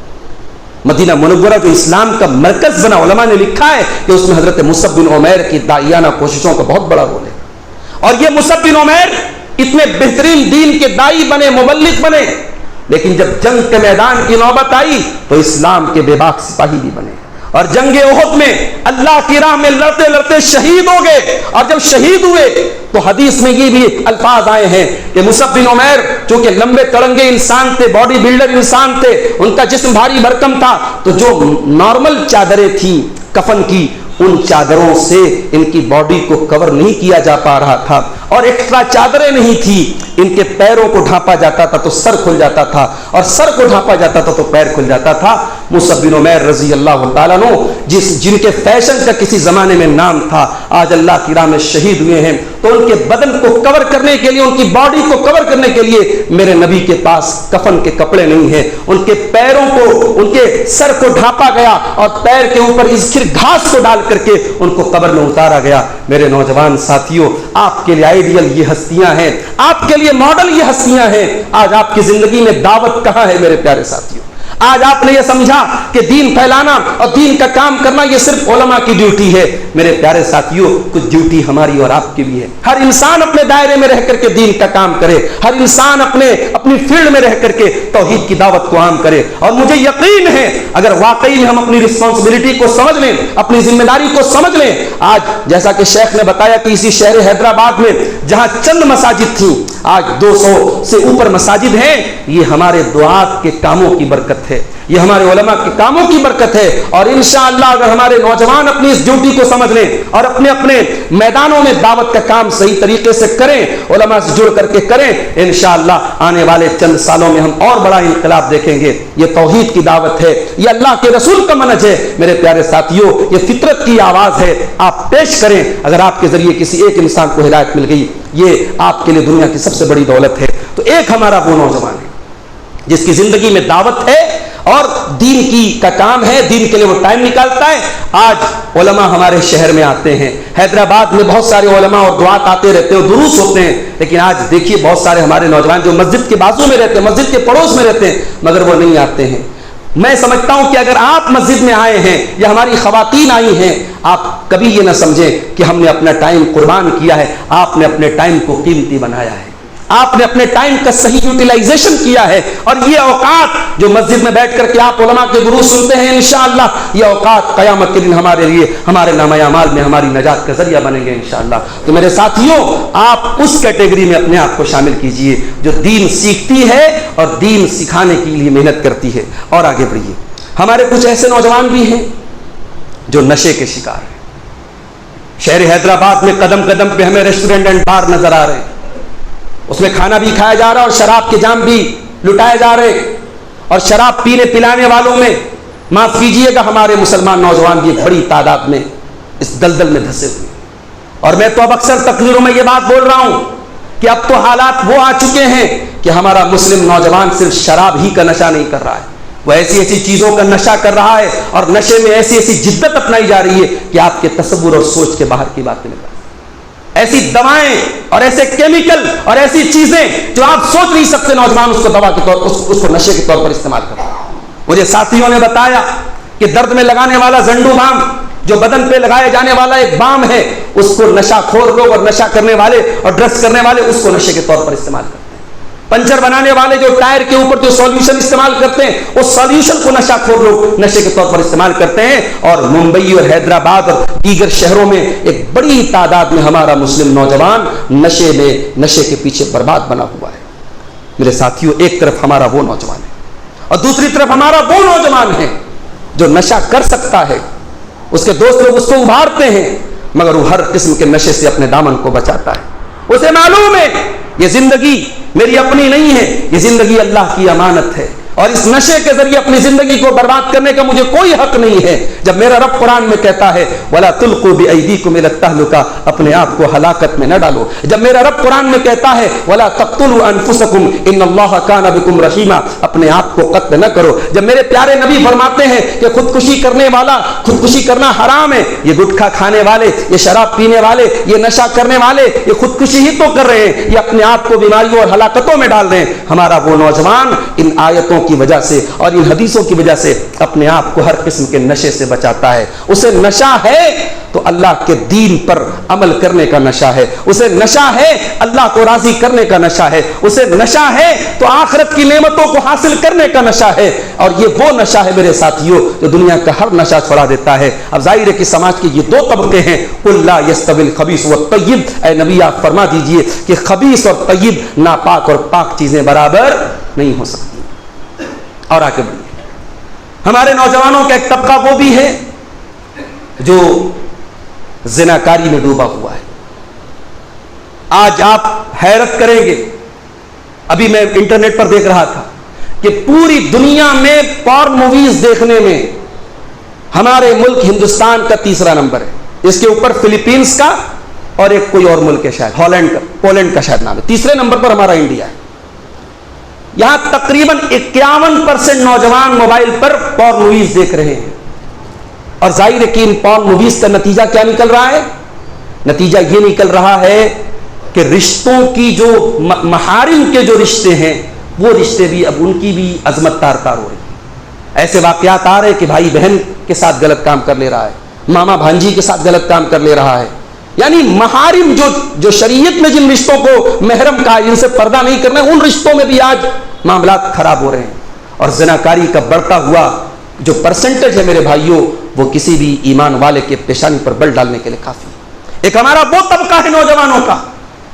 Speaker 1: مدینہ منورہ جو اسلام کا مرکز بنا، علماء نے لکھا ہے کہ اس میں حضرت مصعب بن عمیر کی داعیانہ کوششوں کا بہت بڑا رول ہے. اور یہ مصعب بن عمیر اتنے بہترین دین کے دائی بنے، مبلغ بنے، لیکن جب جنگ کے میدان کی نوبت آئی تو اسلام کے بے باک سپاہی بھی بنے. اور جنگ احد میں اللہ کی راہ میں لڑتے لڑتے شہید ہو گئے. اور جب شہید ہوئے تو حدیث میں یہ بھی الفاظ آئے ہیں کہ مصعب بن عمیر چونکہ لمبے تڑنگے انسان تھے، باڈی بلڈر انسان تھے، ان کا جسم بھاری بھرکم تھا، تو جو نارمل چادریں تھیں کفن کی، ان چادروں سے ان کی باڈی کو کور نہیں کیا جا پا رہا تھا. اور ایکسٹرا چادریں نہیں تھی، ان کے پیروں کو ڈھانپا جاتا تھا تو سر کھل جاتا تھا، اور سر کو ڈھانپا جاتا تھا تو پیر کھل جاتا تھا. مصعب بن عمیر رضی اللہ تعالیٰ عنہ جن کے فیشن کا کسی زمانے میں نام تھا، آج اللہ کی راہ میں شہید ہوئے ہیں. تو ان کے بدن کو کور کرنے کے لیے، ان کی باڈی کو کور کرنے کے لیے میرے نبی کے پاس کفن کے کپڑے نہیں ہیں. ان کے پیروں کو، ان کے سر کو ڈھانپا گیا اور پیر کے اوپر اسکر گھاس کو ڈال کر کے ان کو قبر میں اتارا گیا. میرے نوجوان ساتھیوں، آپ کے لیے آئیڈیل یہ ہستیاں ہیں، آپ کے لیے ماڈل یہ ہستیاں ہیں. آج آپ کی زندگی میں دعوت کہاں ہے میرے پیارے ساتھیوں؟ آج آپ نے یہ سمجھا کہ دین پھیلانا اور دین کا کام کرنا یہ صرف علماء کی ڈیوٹی ہے. میرے پیارے ساتھیوں، کچھ ڈیوٹی ہماری اور آپ کی بھی ہے. ہر انسان اپنے دائرے میں رہ کر کے دین کا کام کرے، ہر انسان اپنی فیلڈ میں رہ کر کے توحید کی دعوت کو عام کرے. اور مجھے یقین ہے اگر واقعی میں ہم اپنی رسپانسبلٹی کو سمجھ لیں، اپنی ذمہ داری کو سمجھ لیں. آج جیسا کہ شیخ نے بتایا کہ اسی شہر حیدرآباد میں جہاں چند مساجد تھیں، آج 200 سے اوپر مساجد ہیں. یہ ہمارے دعات کے کاموں کی برکت ہے، یہ ہمارے علماء کے کاموں کی برکت ہے. اور انشاءاللہ اگر ہمارے نوجوان اپنی اس ڈیوٹی کو سمجھ لیں اور اپنے اپنے میدانوں میں دعوت کا کام صحیح طریقے سے کریں، علماء سے جڑ کر کے کریں، انشاءاللہ آنے والے چند سالوں میں ہم اور بڑا انقلاب دیکھیں گے. یہ توحید کی دعوت ہے، یہ اللہ کے رسول کا منہج ہے. میرے پیارے ساتھیوں، یہ فطرت کی آواز ہے. آپ پیش کریں. اگر آپ کے ذریعے کسی ایک انسان کو ہدایت مل گئی، یہ آپ کے لیے دنیا کی سب سے بڑی دولت ہے. تو ایک ہمارا وہ نوجوان ہے جس کی زندگی میں دعوت ہے اور دین کی کا کام ہے، دین کے لیے وہ ٹائم نکالتا ہے. آج علماء ہمارے شہر میں آتے ہیں، حیدرآباد میں بہت سارے علماء اور دعات آتے رہتے ہیں، دروس ہوتے ہیں. لیکن آج دیکھیے بہت سارے ہمارے نوجوان جو مسجد کے بازو میں رہتے ہیں، مسجد کے پڑوس میں رہتے ہیں، مگر وہ نہیں آتے ہیں. میں سمجھتا ہوں کہ اگر آپ مسجد میں آئے ہیں یا ہماری خواتین آئی ہیں، آپ کبھی یہ نہ سمجھیں کہ ہم نے اپنا ٹائم قربان کیا ہے. آپ نے اپنے ٹائم کو قیمتی بنایا ہے، آپ نے اپنے ٹائم کا صحیح یوٹیلائزیشن کیا ہے. اور یہ اوقات جو مسجد میں بیٹھ کر کے آپ علماء کے دروس سنتے ہیں، انشاءاللہ یہ اوقات قیامت کے دن ہمارے لیے، ہمارے نامہ اعمال میں ہماری نجات کا ذریعہ بنیں گے انشاءاللہ. تو میرے ساتھیوں، آپ اس کیٹیگری میں اپنے آپ کو شامل کیجئے جو دین سیکھتی ہے اور دین سکھانے کے لیے محنت کرتی ہے. اور آگے بڑھیے. ہمارے کچھ ایسے نوجوان بھی ہیں جو نشے کے شکار ہیں. شہر حیدرآباد میں قدم قدم پہ ہمیں ریسٹورینٹ اینڈ بار نظر آ رہے ہیں، اس میں کھانا بھی کھایا جا رہا ہے اور شراب کے جام بھی لٹائے جا رہے ہیں. اور شراب پینے پلانے والوں میں معاف کیجئے گا ہمارے مسلمان نوجوان بھی بڑی تعداد میں اس دلدل میں دھسے ہوئے. اور میں تو اب اکثر تقریروں میں یہ بات بول رہا ہوں کہ اب تو حالات وہ آ چکے ہیں کہ ہمارا مسلم نوجوان صرف شراب ہی کا نشہ نہیں کر رہا ہے، وہ ایسی ایسی چیزوں کا نشہ کر رہا ہے اور نشے میں ایسی ایسی جدت اپنائی جا رہی ہے کہ آپ کے تصور اور سوچ کے باہر کی باتیں نکل، ایسی دوائیں اور ایسے کیمیکل اور ایسی چیزیں جو آپ سوچ نہیں سکتے، نوجوان اس کو دوا کے طور اس کو نشے کے طور پر استعمال کر رہا ہے. مجھے ساتھیوں نے بتایا کہ درد میں لگانے والا زنڈو بام، جو بدن پہ لگائے جانے والا ایک بام ہے، اس کو نشہ خور لوگ اور نشہ کرنے والے اور ڈرگس کرنے والے اس کو نشے کے طور پر استعمال کرتے ہیں. پنچر بنانے والے جو ٹائر کے اوپر جو سولوشن استعمال کرتے ہیں، اس سولوشن کو نشہ خور لوگ نشے کے طور پر استعمال کرتے ہیں. اور ممبئی اور حیدرآباد اور دیگر شہروں میں ایک بڑی تعداد میں ہمارا مسلم نوجوان نشے کے پیچھے برباد بنا ہوا ہے. میرے ساتھیوں، ایک طرف ہمارا وہ نوجوان ہے اور دوسری طرف ہمارا وہ نوجوان ہے جو نشہ کر سکتا ہے. اس کے دوست لوگ اس کو ابھارتے ہیں مگر وہ ہر قسم کے نشے سے اپنے دامن کو بچاتا ہے. اسے معلوم ہے یہ زندگی میری اپنی نہیں ہے، یہ زندگی اللہ کی امانت ہے، اور اس نشے کے ذریعے اپنی زندگی کو برباد کرنے کا مجھے کوئی حق نہیں ہے۔ جب میرا رب قرآن میں کہتا ہے وَلَا تُلْقُوا بِأَيْدِيكُمْ إِلَى التَّهْلُكَةِ، اپنے آپ کو ہلاکت میں نہ ڈالو۔ جب میرا رب قرآن میں کہتا ہے وَلَا تَقْتُلُوا أَنفُسَكُمْ إِنَّ اللَّهَ كَانَ بِكُمْ رَحِيمًا، اپنے آپ کو قتل نہ کرو۔ جب میرے پیارے نبی فرماتے ہیں کہ خودکشی کرنے والا، خودکشی کرنا حرام ہے، یہ گٹکھا کھانے والے، یہ شراب پینے والے، یہ نشہ کرنے والے، یہ خودکشی ہی تو کر رہے ہیں، یہ اپنے آپ کو بیماریوں اور ہلاکتوں میں ڈال رہے ہیں۔ ہمارا وہ نوجوان ان آیتوں کی وجہ سے اور ان حدیثوں کی وجہ سے اپنے آپ کو ہر قسم کے نشے سے بچاتا ہے۔ اسے نشہ ہے تو اللہ کے دین پر عمل کرنے کا نشہ ہے، اسے نشہ ہے اللہ کو راضی کرنے کا نشہ ہے، اسے نشہ ہے تو آخرت کی نعمتوں کو حاصل کرنے کا نشہ ہے، اور یہ وہ نشہ ہے میرے ساتھیوں جو دنیا کا ہر نشہ چھڑا دیتا ہے۔ اب ظاہر ہے کہ سماج کے یہ دو طبقے ہیں، قُلْ لَا يَسْتَوِي الْخَبِيثُ وَالطَّيِّبُ، اے نبی آپ فرما دیجئے کہ خبیث اور طیب، ناپاک اور پاک چیزیں برابر نہیں ہو سکتی۔ اور آگے بڑھیے، ہمارے نوجوانوں کا ایک طبقہ وہ بھی ہے جو زناکاری میں ڈوبا ہوا ہے۔ آج آپ حیرت کریں گے، ابھی میں انٹرنیٹ پر دیکھ رہا تھا کہ پوری دنیا میں پورن موویز دیکھنے میں ہمارے ملک ہندوستان کا تیسرا نمبر ہے، اس کے اوپر فلیپینز کا اور ایک کوئی اور ملک ہے شاید ہالینڈ کا، پولینڈ کا شاید نام ہے، تیسرے نمبر پر ہمارا انڈیا ہے۔ یہاں تقریباً 51% نوجوان موبائل پر پورن موویز دیکھ رہے ہیں، اور ظاہر ہے کہ ان پورن موویز کا نتیجہ کیا نکل رہا ہے؟ نتیجہ یہ نکل رہا ہے کہ رشتوں کی جو محارم کے جو رشتے ہیں وہ رشتے بھی اب ان کی بھی عظمت تار تار ہو رہی ہے۔ ایسے واقعات آ رہے کہ بھائی بہن کے ساتھ غلط کام کر لے رہا ہے، ماما بھانجی کے ساتھ غلط کام کر لے رہا ہے، یعنی محارم جو شریعت میں جن رشتوں کو محرم کہا، جن سے پردہ نہیں کرنا، ان رشتوں میں بھی آج معاملات خراب ہو رہے ہیں۔ اور زناکاری کا بڑھتا ہوا جو پرسنٹیج ہے میرے بھائیوں، وہ کسی بھی ایمان والے کے پیشانی پر بل ڈالنے کے لیے کافی ہے۔ ایک ہمارا وہ طبقہ ہے نوجوانوں کا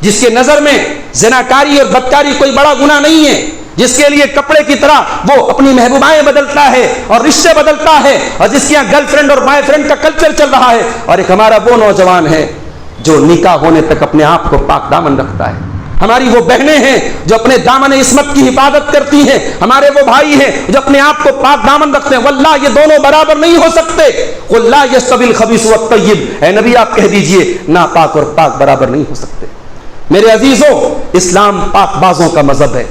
Speaker 1: جس کے نظر میں زناکاری اور بدکاری کوئی بڑا گناہ نہیں ہے، جس کے لیے کپڑے کی طرح وہ اپنی محبوبائیں بدلتا ہے اور رشتے بدلتا ہے، اور جس کے یہاں گرل فرینڈ اور بوائے فرینڈ کا کلچر چل رہا ہے۔ اور ایک ہمارا وہ نوجوان ہے جو نکاح ہونے تک اپنے آپ کو پاک دامن رکھتا ہے۔ ہماری وہ بہنیں ہیں جو اپنے دامن عصمت کی حفاظت کرتی ہیں، ہمارے وہ بھائی ہیں جو اپنے آپ کو پاک دامن رکھتے ہیں۔ واللہ یہ دونوں برابر نہیں ہو سکتے۔ قُلْ لَا يَسْتَوِي الْخَبِيثُ وَالطَّيِّبُ، اے نبی آپ کہہ دیجئے ناپاک اور پاک برابر نہیں ہو سکتے۔ میرے عزیزوں، اسلام پاک بازوں کا مذہب ہے،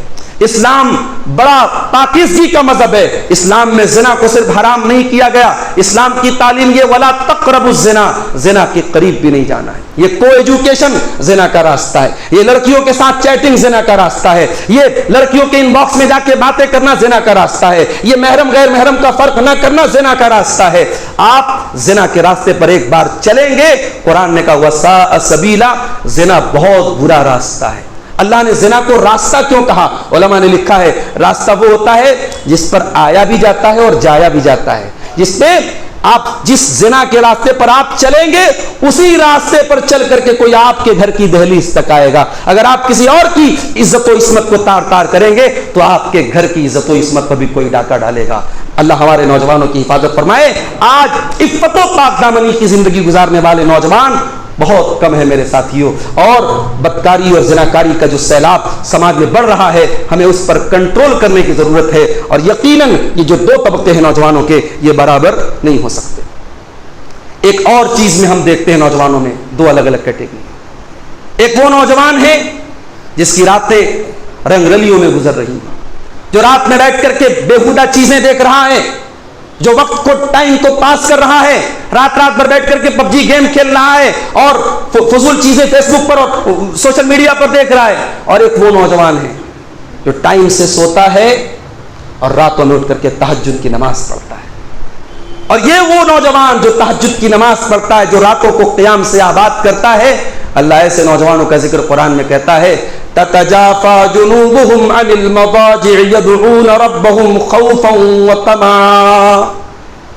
Speaker 1: اسلام بڑا پاکیزگی کا مذہب ہے۔ اسلام میں زنا کو صرف حرام نہیں کیا گیا، اسلام کی تعلیم یہ ولا تقربوا الزنا، زنا کے قریب بھی نہیں جانا ہے۔ یہ کو ایجوکیشن زنا کا راستہ ہے، یہ لڑکیوں کے ساتھ چیٹنگ زنا کا راستہ ہے، یہ لڑکیوں کے ان باکس میں جا کے باتیں کرنا زنا کا راستہ ہے، یہ محرم غیر محرم کا فرق نہ کرنا زنا کا راستہ ہے۔ آپ زنا کے راستے پر ایک بار چلیں گے، قرآن نے کہا وساء سبیلا، زنا بہت برا راستہ ہے۔ اللہ نے زنا کو راستہ کیوں کہا؟ علماء نے لکھا ہے راستہ وہ ہوتا ہے جس پر آیا بھی جاتا ہے اور جایا بھی جاتا ہے، جس پہ آپ جس زنا کے راستے پر آپ چلیں گے اسی راستے پر چل کر کے کوئی آپ کے گھر کی دہلیز تک آئے گا۔ اگر آپ کسی اور کی عزت و عصمت کو تار تار کریں گے تو آپ کے گھر کی عزت و عصمت پر بھی کوئی ڈاکہ ڈالے گا۔ اللہ ہمارے نوجوانوں کی حفاظت فرمائے۔ آج عفت و پاک دامنی کی زندگی گزارنے والے نوجوان بہت کم ہے میرے ساتھیوں، اور بدکاری اور زناکاری کا جو سیلاب سماج میں بڑھ رہا ہے، ہمیں اس پر کنٹرول کرنے کی ضرورت ہے۔ اور یقیناً یہ جو دو طبقے ہیں نوجوانوں کے، یہ برابر نہیں ہو سکتے۔ ایک اور چیز میں ہم دیکھتے ہیں نوجوانوں میں دو الگ الگ کیٹیگری۔ ایک وہ نوجوان ہے جس کی راتیں رنگ رلیوں میں گزر رہی ہیں، جو رات میں بیٹھ کر کے بےہودہ چیزیں دیکھ رہا ہے، جو وقت کو ٹائم کو پاس کر رہا ہے، رات بھر بیٹھ کر کے پب جی گیم کھیل رہا ہے اور فضول چیزیں فیس بک پر اور سوشل میڈیا پر دیکھ رہا ہے۔ اور ایک وہ نوجوان ہے جو ٹائم سے سوتا ہے اور راتوں میں اٹھ کر کے تہجد کی نماز پڑھتا ہے۔ اور یہ وہ نوجوان جو تہجد کی نماز پڑھتا ہے، جو راتوں کو قیام سے آباد کرتا ہے، اللہ ایسے نوجوانوں کا ذکر قرآن میں کہتا ہے تتجافى جنوبهم عن المضاجع يدعون ربهم خوفا وطمعا۔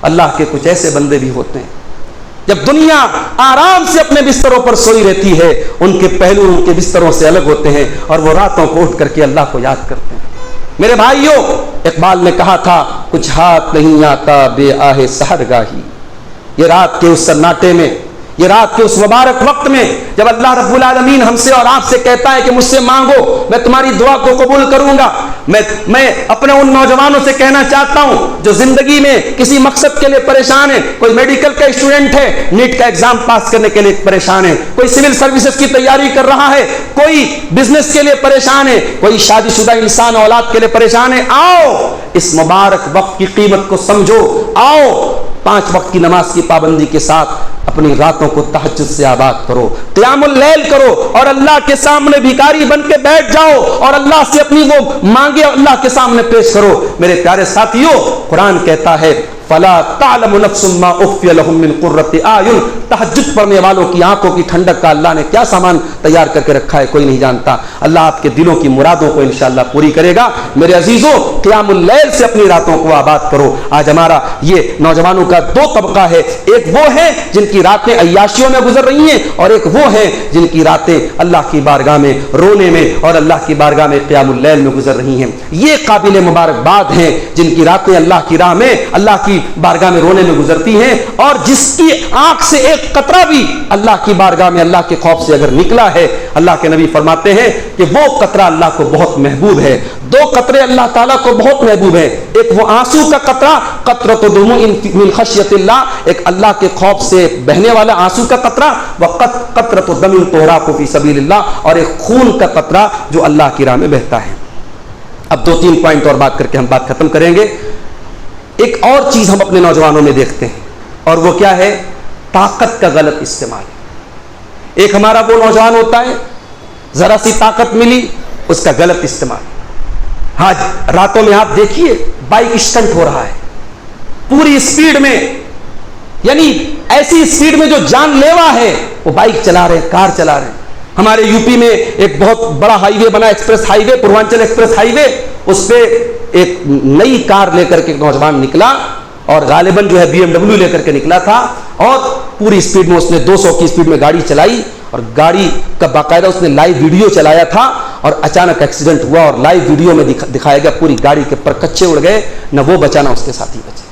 Speaker 1: اللہ کے کچھ ایسے بندے بھی ہوتے ہیں جب دنیا آرام سے اپنے بستروں پر سوئی رہتی ہے، ان کے پہلو ان کے بستروں سے الگ ہوتے ہیں اور وہ راتوں کو اٹھ کر کے اللہ کو یاد کرتے ہیں۔ میرے بھائیوں، اقبال نے کہا تھا کچھ ہاتھ نہیں آتا بے آہ سحر گاہی، یہ رات کے اس سناٹے میں یہ رات کے اس مبارک وقت میں جب اللہ رب العالمین ہم سے اور آپ سے کہتا ہے کہ مجھ سے مانگو، میں تمہاری دعا کو قبول کروں گا، میں اپنے ان نوجوانوں سے کہنا چاہتا ہوں جو زندگی میں کسی مقصد کے لیے پریشان ہے، کوئی میڈیکل کا اسٹوڈنٹ ہے، نیٹ کا ایگزام پاس کرنے کے لیے پریشان ہے، کوئی سول سروسز کی تیاری کر رہا ہے، کوئی بزنس کے لیے پریشان ہے، کوئی شادی شدہ انسان اولاد کے لیے پریشان ہے، آؤ اس مبارک وقت کی قیمت کو سمجھو، آؤ 5 وقت کی نماز کی پابندی کے ساتھ اپنی راتوں کو تہجد سے آباد کرو، قیام اللیل کرو، اور اللہ کے سامنے بھکاری بن کے بیٹھ جاؤ اور اللہ سے اپنی وہ مانگے اللہ کے سامنے پیش کرو۔ میرے پیارے ساتھیوں، قرآن کہتا ہے فلا تعلم نفس ما اخفی لهم من قرۃ اعین، تہجد پڑھنے والوں کی آنکھوں کی ٹھنڈک کا اللہ نے کیا سامان تیار کر کے رکھا ہے کوئی نہیں جانتا۔ اللہ آپ کے دلوں کی مرادوں کو انشاءاللہ پوری کرے گا۔ میرے عزیزوں، قیام اللیل سے اپنی راتوں کو آباد کرو۔ آج ہمارا یہ نوجوانوں کا 2 طبقہ ہے، ایک وہ ہے جن کی راتیں عیاشیوں میں گزر رہی ہیں، اور ایک وہ ہیں جن کی راتیں اللہ کی بارگاہ میں رونے میں اور اللہ کی بارگاہ میں قیام اللیل میں گزر رہی ہیں۔ یہ قابل مبارکباد ہیں جن کی راتیں اللہ کی راہ میں اللہ کی بارگاہ میں رونے میں گزرتی ہیں، اور جس کی آنکھ سے ایک قطرہ بھی اللہ کی بارگاہ میں اللہ کے خوف سے اگر نکلا ہے، اللہ کے نبی فرماتے ہیں کہ وہ قطرہ اللہ کو بہت محبوب ہے۔ 2 قطرے اللہ تعالیٰ کو بہت محبوب ہیں، ایک وہ آنسو کا قطرہ قطرۃ دموع من خشیۃ اللہ، ایک اللہ کے خوف سے بہنے والا آنسو کا قطرہ، وقطرۃ دم تہراق فی سبیل اللہ، اور ایک خون کا قطرہ جو اللہ کی راہ میں بہتا ہے۔ اب 2-3 پوائنٹ اور بات کر کے ہم بات ختم کریں گے۔ ایک اور چیز ہم اپنے نوجوانوں میں دیکھتے ہیں، اور وہ کیا ہے؟ طاقت کا غلط استعمال۔ ایک ہمارا وہ نوجوان ہوتا ہے، ذرا سی طاقت ملی اس کا غلط استعمال۔ آج راتوں میں آپ دیکھیے بائک اسٹنٹ ہو رہا ہے پوری اسپیڈ میں، یعنی ایسی اسپیڈ میں جو جان لیوا ہے، وہ بائک چلا رہے ہیں، کار چلا رہے ہیں۔ ہمارے یو پی میں ایک بہت بڑا ہائی وے بنا، ایکسپریس ہائی وے، پوروانچل ایکسپریس ہائی وے، اس پہ ایک نئی کار لے کر کے ایک نوجوان نکلا، اور غالباً جو ہے BMW لے کر کے نکلا تھا، اور پوری اسپیڈ میں اس نے 200 کی اسپیڈ میں گاڑی چلائی، اور گاڑی کا باقاعدہ اس نے لائیو ویڈیو چلایا تھا، اور اچانک ایکسیڈنٹ ہوا، اور لائیو ویڈیو میں دکھایا گیا پوری گاڑی کے پر کچے اڑ گئے، نہ وہ بچا نہ اس کے ساتھی بچے۔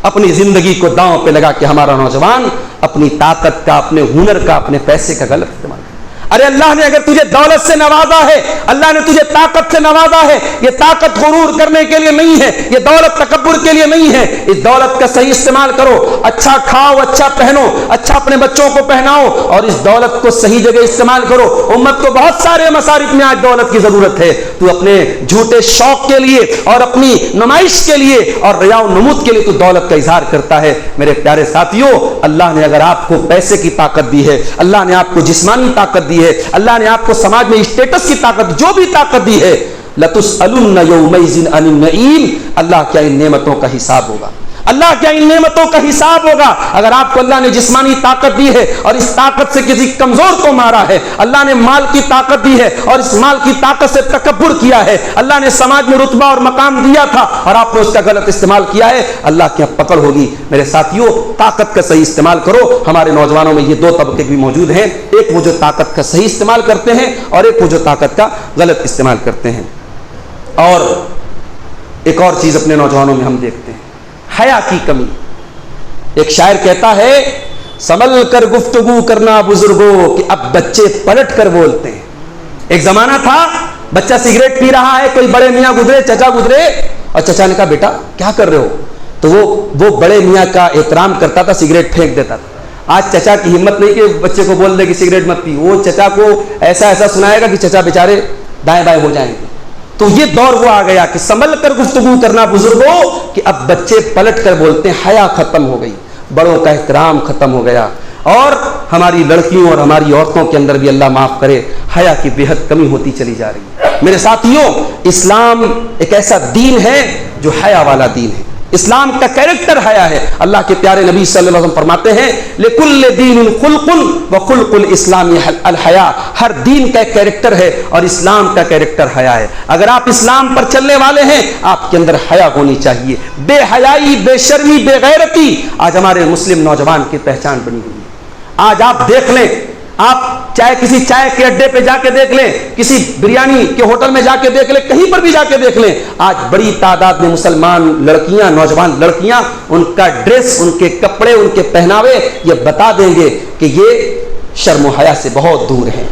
Speaker 1: اپنی زندگی کو داؤں پہ لگا کے ہمارا نوجوان اپنی طاقت کا، اپنے ہنر کا، اپنے پیسے کا غلط استعمال۔ ارے اللہ نے اگر تجھے دولت سے نوازا ہے، اللہ نے تجھے طاقت سے نوازا ہے، یہ طاقت غرور کرنے کے لیے نہیں ہے، یہ دولت تکبر کے لیے نہیں ہے، اس دولت کا صحیح استعمال کرو، اچھا کھاؤ، اچھا پہنو، اچھا اپنے بچوں کو پہناؤ، اور اس دولت کو صحیح جگہ استعمال کرو۔ امت کو بہت سارے مصارف میں آج دولت کی ضرورت ہے، تو اپنے جھوٹے شوق کے لیے اور اپنی نمائش کے لیے اور ریا و نمود کے لیے تو دولت کا اظہار کرتا ہے۔ میرے پیارے ساتھیوں، اللہ نے اگر آپ کو پیسے کی طاقت دی ہے، اللہ نے آپ کو جسمانی طاقت دی ہے، اللہ نے آپ کو سماج میں اسٹیٹس کی طاقت، جو بھی طاقت دی ہے، لَتُسْأَلُنَّ يَوْمَئِذٍ عَنِ النَّعِيمِ، اللہ کیا ان نعمتوں کا حساب ہوگا، اللہ کیا ان نعمتوں کا حساب ہوگا۔ اگر آپ کو اللہ نے جسمانی طاقت دی ہے اور اس طاقت سے کسی کمزور کو مارا ہے، اللہ نے مال کی طاقت دی ہے اور اس مال کی طاقت سے تکبر کیا ہے، اللہ نے سماج میں رتبہ اور مقام دیا تھا اور آپ نے اس کا غلط استعمال کیا ہے، اللہ کی پکڑ ہوگی۔ میرے ساتھیوں، طاقت کا صحیح استعمال کرو۔ ہمارے نوجوانوں میں یہ 2 طبقے بھی موجود ہیں، ایک وہ جو طاقت کا صحیح استعمال کرتے ہیں، اور ایک وہ جو طاقت کا غلط استعمال کرتے ہیں۔ اور ایک اور چیز اپنے نوجوانوں میں ہم دیکھتے ہیں، حیا کی کمی۔ ایک شاعر کہتا ہے، سنبھل کر گفتگو کرنا بزرگوں کہ اب بچے پلٹ کر بولتے ہیں۔ ایک زمانہ تھا بچہ سگریٹ پی رہا ہے، کوئی بڑے میاں گزرے، چچا گزرے، اور چچا نے کہا بیٹا کیا کر رہے ہو، تو وہ بڑے میاں کا احترام کرتا تھا، سگریٹ پھینک دیتا تھا۔ آج چچا کی ہمت نہیں کہ بچے کو بول دے کہ سگریٹ مت پی، وہ چچا کو ایسا سنائے گا کہ چچا بیچارے دائیں بائیں ہو جائیں گے۔ تو یہ دور وہ آ گیا کہ سنبھل کر گفتگو کرنا بزرگوں کہ اب بچے پلٹ کر بولتے ہیں، حیا ختم ہو گئی، بڑوں کا احترام ختم ہو گیا، اور ہماری لڑکیوں اور ہماری عورتوں کے اندر بھی اللہ معاف کرے حیا کی بے حد کمی ہوتی چلی جا رہی ہے۔ میرے ساتھیوں، اسلام ایک ایسا دین ہے جو حیا والا دین ہے، اسلام کا کیریکٹر حیا ہے۔ اللہ کے پیارے نبی صلی اللہ علیہ وسلم فرماتے ہیں، لِكُلِّ دِينٍ خُلْقٌ وَخُلْقُ الْإِسْلَامِ الْحَيَاءُ، ہر دین کا ایک کیریکٹر ہے اور اسلام کا کیریکٹر حیا ہے۔ اگر آپ اسلام پر چلنے والے ہیں، آپ کے اندر حیا ہونی چاہیے۔ بے حیائی، بے شرمی، بے غیرتی آج ہمارے مسلم نوجوان کی پہچان بنی ہوئی ہے۔ آج آپ دیکھ لیں، آپ چاہے کسی چائے کے اڈے پہ جا کے دیکھ لیں، کسی بریانی کے ہوٹل میں جا کے دیکھ لیں، کہیں پر بھی جا کے دیکھ لیں، آج بڑی تعداد میں مسلمان لڑکیاں، نوجوان لڑکیاں، ان کا ڈریس، ان کے کپڑے، ان کے پہناوے یہ بتا دیں گے کہ یہ شرم و حیا سے بہت دور ہیں۔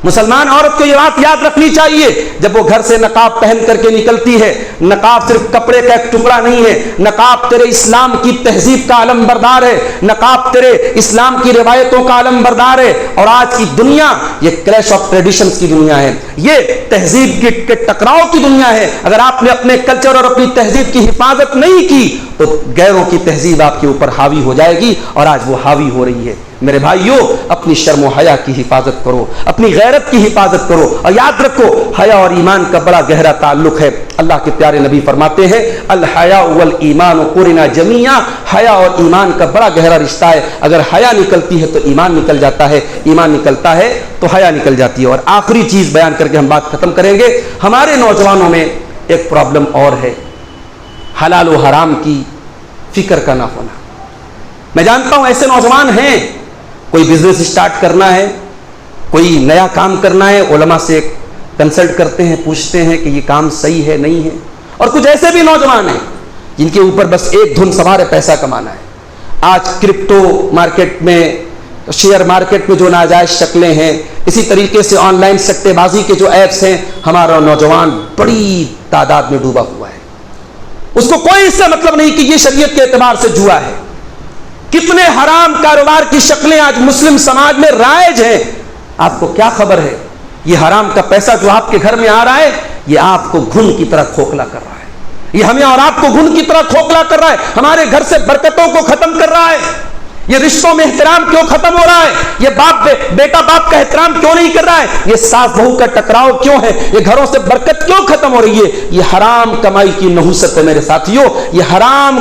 Speaker 1: مسلمان عورت کو یہ بات یاد رکھنی چاہیے، جب وہ گھر سے نقاب پہن کر کے نکلتی ہے، نقاب صرف کپڑے کا ایک ٹکڑا نہیں ہے، نقاب تیرے اسلام کی تہذیب کا علم بردار ہے، نقاب تیرے اسلام کی روایتوں کا علم بردار ہے۔ اور آج کی دنیا یہ کلیش آف ٹریڈیشنز کی دنیا ہے، یہ تہذیب کے ٹکراؤ کی دنیا ہے۔ اگر آپ نے اپنے کلچر اور اپنی تہذیب کی حفاظت نہیں کی تو غیروں کی تہذیب آپ کے اوپر حاوی ہو جائے گی، اور آج وہ حاوی ہو رہی ہے۔ میرے بھائیوں، اپنی شرم و حیا کی حفاظت کرو، اپنی غیرت کی حفاظت کرو، اور یاد رکھو حیا اور ایمان کا بڑا گہرا تعلق ہے۔ اللہ کے پیارے نبی فرماتے ہیں الحیاء والایمان قرنا جمیعا، حیا اور ایمان کا بڑا گہرا رشتہ ہے۔ اگر حیا نکلتی ہے تو ایمان نکل جاتا ہے، ایمان نکلتا ہے تو حیا نکل جاتی ہے۔ اور آخری چیز بیان کر کے ہم بات ختم کریں گے، ہمارے نوجوانوں میں ایک پرابلم اور ہے، حلال و حرام کی فکر کا نہ ہونا۔ میں جانتا ہوں ایسے نوجوان ہیں، کوئی بزنس اسٹارٹ کرنا ہے، کوئی نیا کام کرنا ہے، علماء سے کنسلٹ کرتے ہیں، پوچھتے ہیں کہ یہ کام صحیح ہے نہیں ہے۔ اور کچھ ایسے بھی نوجوان ہیں جن کے اوپر بس ایک دھن سوار ہے، پیسہ کمانا ہے۔ آج کرپٹو مارکیٹ میں، شیئر مارکیٹ میں جو ناجائز شکلیں ہیں، اسی طریقے سے آن لائن سٹے بازی کے جو ایپس ہیں، ہمارا نوجوان بڑی تعداد میں ڈوبا ہوا ہے۔ اس کو کوئی اس سے مطلب نہیں کہ یہ شریعت کے اعتبار سے جوا ہے۔ کتنے حرام کاروبار کی شکلیں آج مسلم سماج میں رائج ہیں، آپ کو کیا خبر ہے؟ یہ حرام کا پیسہ جو آپ کے گھر میں آ رہا ہے، یہ آپ کو گھن کی طرح کھوکھلا کر رہا ہے، یہ ہمیں اور آپ کو گھن کی طرح کھوکھلا کر رہا ہے، ہمارے گھر سے برکتوں کو ختم کر رہا ہے، یہ رشتوں میں احترام کیوں ختم ہو رہا ہے، یہ بیٹا باپ کا احترام کیوں نہیں کر رہا ہے، یہ ساس بہو کا ٹکراؤ کیوں ہے، یہ گھروں سے برکت کیوں ختم ہو رہی ہے؟ یہ حرام کمائی کی نحوست ہے میرے ساتھیوں، یہ حرام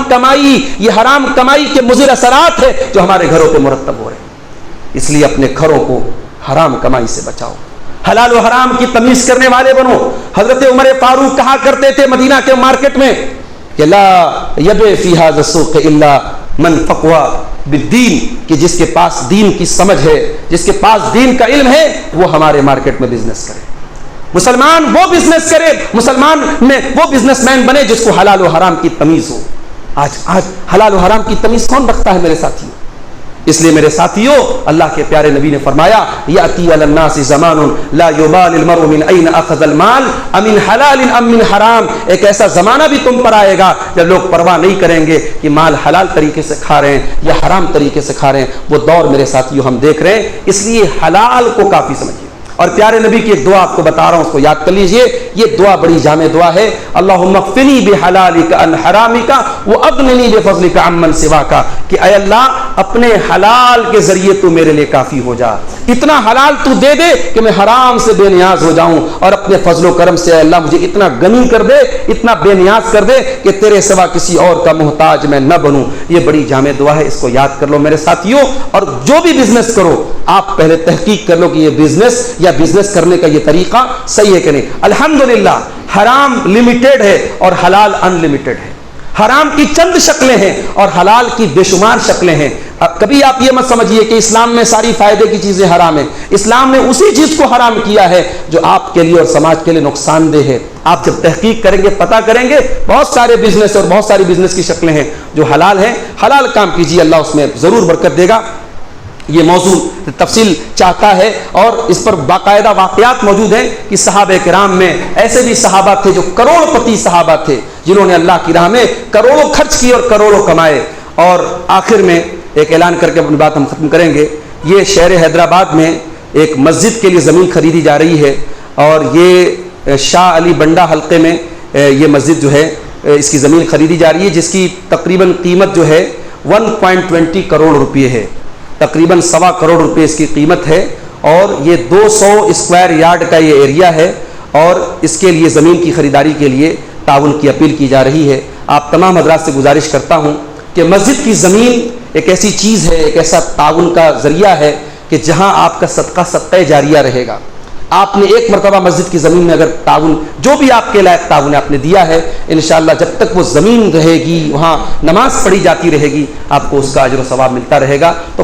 Speaker 1: کمائی کے مضر اثرات ہے جو ہمارے گھروں پہ مرتب ہو رہے ہیں۔ اس لیے اپنے گھروں کو حرام کمائی سے بچاؤ، حلال و حرام کی تمیز کرنے والے بنو۔ حضرت عمر فاروق کہا کرتے تھے مدینہ کے مارکیٹ میں کہ لا یبیع فی ھذا السوق الا من فقہ بالدین، کہ جس کے پاس دین کی سمجھ ہے، جس کے پاس دین کا علم ہے، وہ ہمارے مارکیٹ میں بزنس کرے۔ مسلمان وہ بزنس کرے، مسلمان میں وہ بزنس مین بنے جس کو حلال و حرام کی تمیز ہو۔ آج حلال و حرام کی تمیز کون رکھتا ہے میرے ساتھیوں؟ اس لیے میرے ساتھیوں، اللہ کے پیارے نبی نے فرمایا یاتی علی الناس زمان لا یبال المرء من این اخذ المال امن حلال ام من حرام، ایک ایسا زمانہ بھی تم پر آئے گا جب لوگ پرواہ نہیں کریں گے کہ مال حلال طریقے سے کھا رہے ہیں یا حرام طریقے سے کھا رہے ہیں۔ وہ دور میرے ساتھیوں ہم دیکھ رہے ہیں، اس لیے حلال کو کافی سمجھیے۔ اور پیارے نبی کی ایک دعا آپ کو بتا رہا ہوں، اس کو یاد کر لیجئے، یہ دعا بڑی جامع دعا ہے، اللہم اکفنی بحلالک عن حرامک واغننی بفضلک عمن سواک، کہ اے اللہ اپنے حلال کے ذریعے تو میرے لیے کافی ہو جا، اتنا حلال تو دے دے کہ میں حرام سے بے نیاز ہو جاؤں، اور اپنے فضل و کرم سے اے اللہ مجھے اتنا غنی کر دے، اتنا بے نیاز کر دے کہ تیرے سوا کسی اور کا محتاج میں نہ بنوں۔ یہ بڑی جامع دعا ہے، اس کو یاد کر لو میرے ساتھیوں۔ اور جو بھی بزنس کرو، آپ پہلے تحقیق کر لو کہ یہ بزنس یا بزنس کرنے کا یہ طریقہ صحیح ہے کہ نہیں۔ الحمدللہ حرام لمیٹڈ ہے اور حلال ان لمیٹڈ ہے، حرام کی چند شکلیں ہیں اور حلال کی بے شمار شکلیں ہیں۔ کبھی آپ یہ مت سمجھیے کہ اسلام میں ساری فائدے کی چیزیں حرام ہیں، اسلام نے اسی چیز کو حرام کیا ہے جو آپ کے لیے اور سماج کے لیے نقصان دہ ہے۔ آپ جب تحقیق کریں گے، پتہ کریں گے، بہت سارے بزنس اور بہت ساری بزنس کی شکلیں ہیں جو حلال ہیں، حلال کام کیجیے، اللہ اس میں ضرور برکت دے گا۔ یہ موضوع تفصیل چاہتا ہے اور اس پر باقاعدہ واقعات موجود ہیں کہ صحابہ کرام میں ایسے بھی صحابہ تھے جو کروڑ پتی صحابہ تھے، جنہوں نے اللہ کی راہ میں کروڑوں خرچ کیے اور کروڑوں کمائے۔ اور آخر میں ایک اعلان کر کے اپنی بات ہم ختم کریں گے۔ یہ شہر حیدرآباد میں ایک مسجد کے لیے زمین خریدی جا رہی ہے، اور یہ شاہ علی بنڈا حلقے میں یہ مسجد جو ہے اس کی زمین خریدی جا رہی ہے، جس کی تقریباً قیمت جو ہے 1.20 کروڑ روپے ہے، تقریباً 1.25 کروڑ روپے اس کی قیمت ہے، اور یہ 200 اسکوائر یارڈ کا یہ ایریا ہے، اور اس کے لیے زمین کی خریداری کے لیے تعاون کی اپیل کی جا رہی ہے۔ آپ تمام حضرات سے گزارش کرتا ہوں کہ مسجد کی زمین ایک ایسی چیز ہے، ایک ایسا تعاون کا ذریعہ ہے کہ جہاں آپ کا صدقہ جاریہ رہے گا۔ آپ نے ایک مرتبہ مسجد کی زمین میں اگر تعاون، جو بھی آپ کے لائق تعاون آپ نے دیا ہے، انشاءاللہ جب تک وہ زمین رہے گی، وہاں نماز پڑھی جاتی رہے گی، آپ کو اس کا اجر و ثواب ملتا رہے گا۔ تو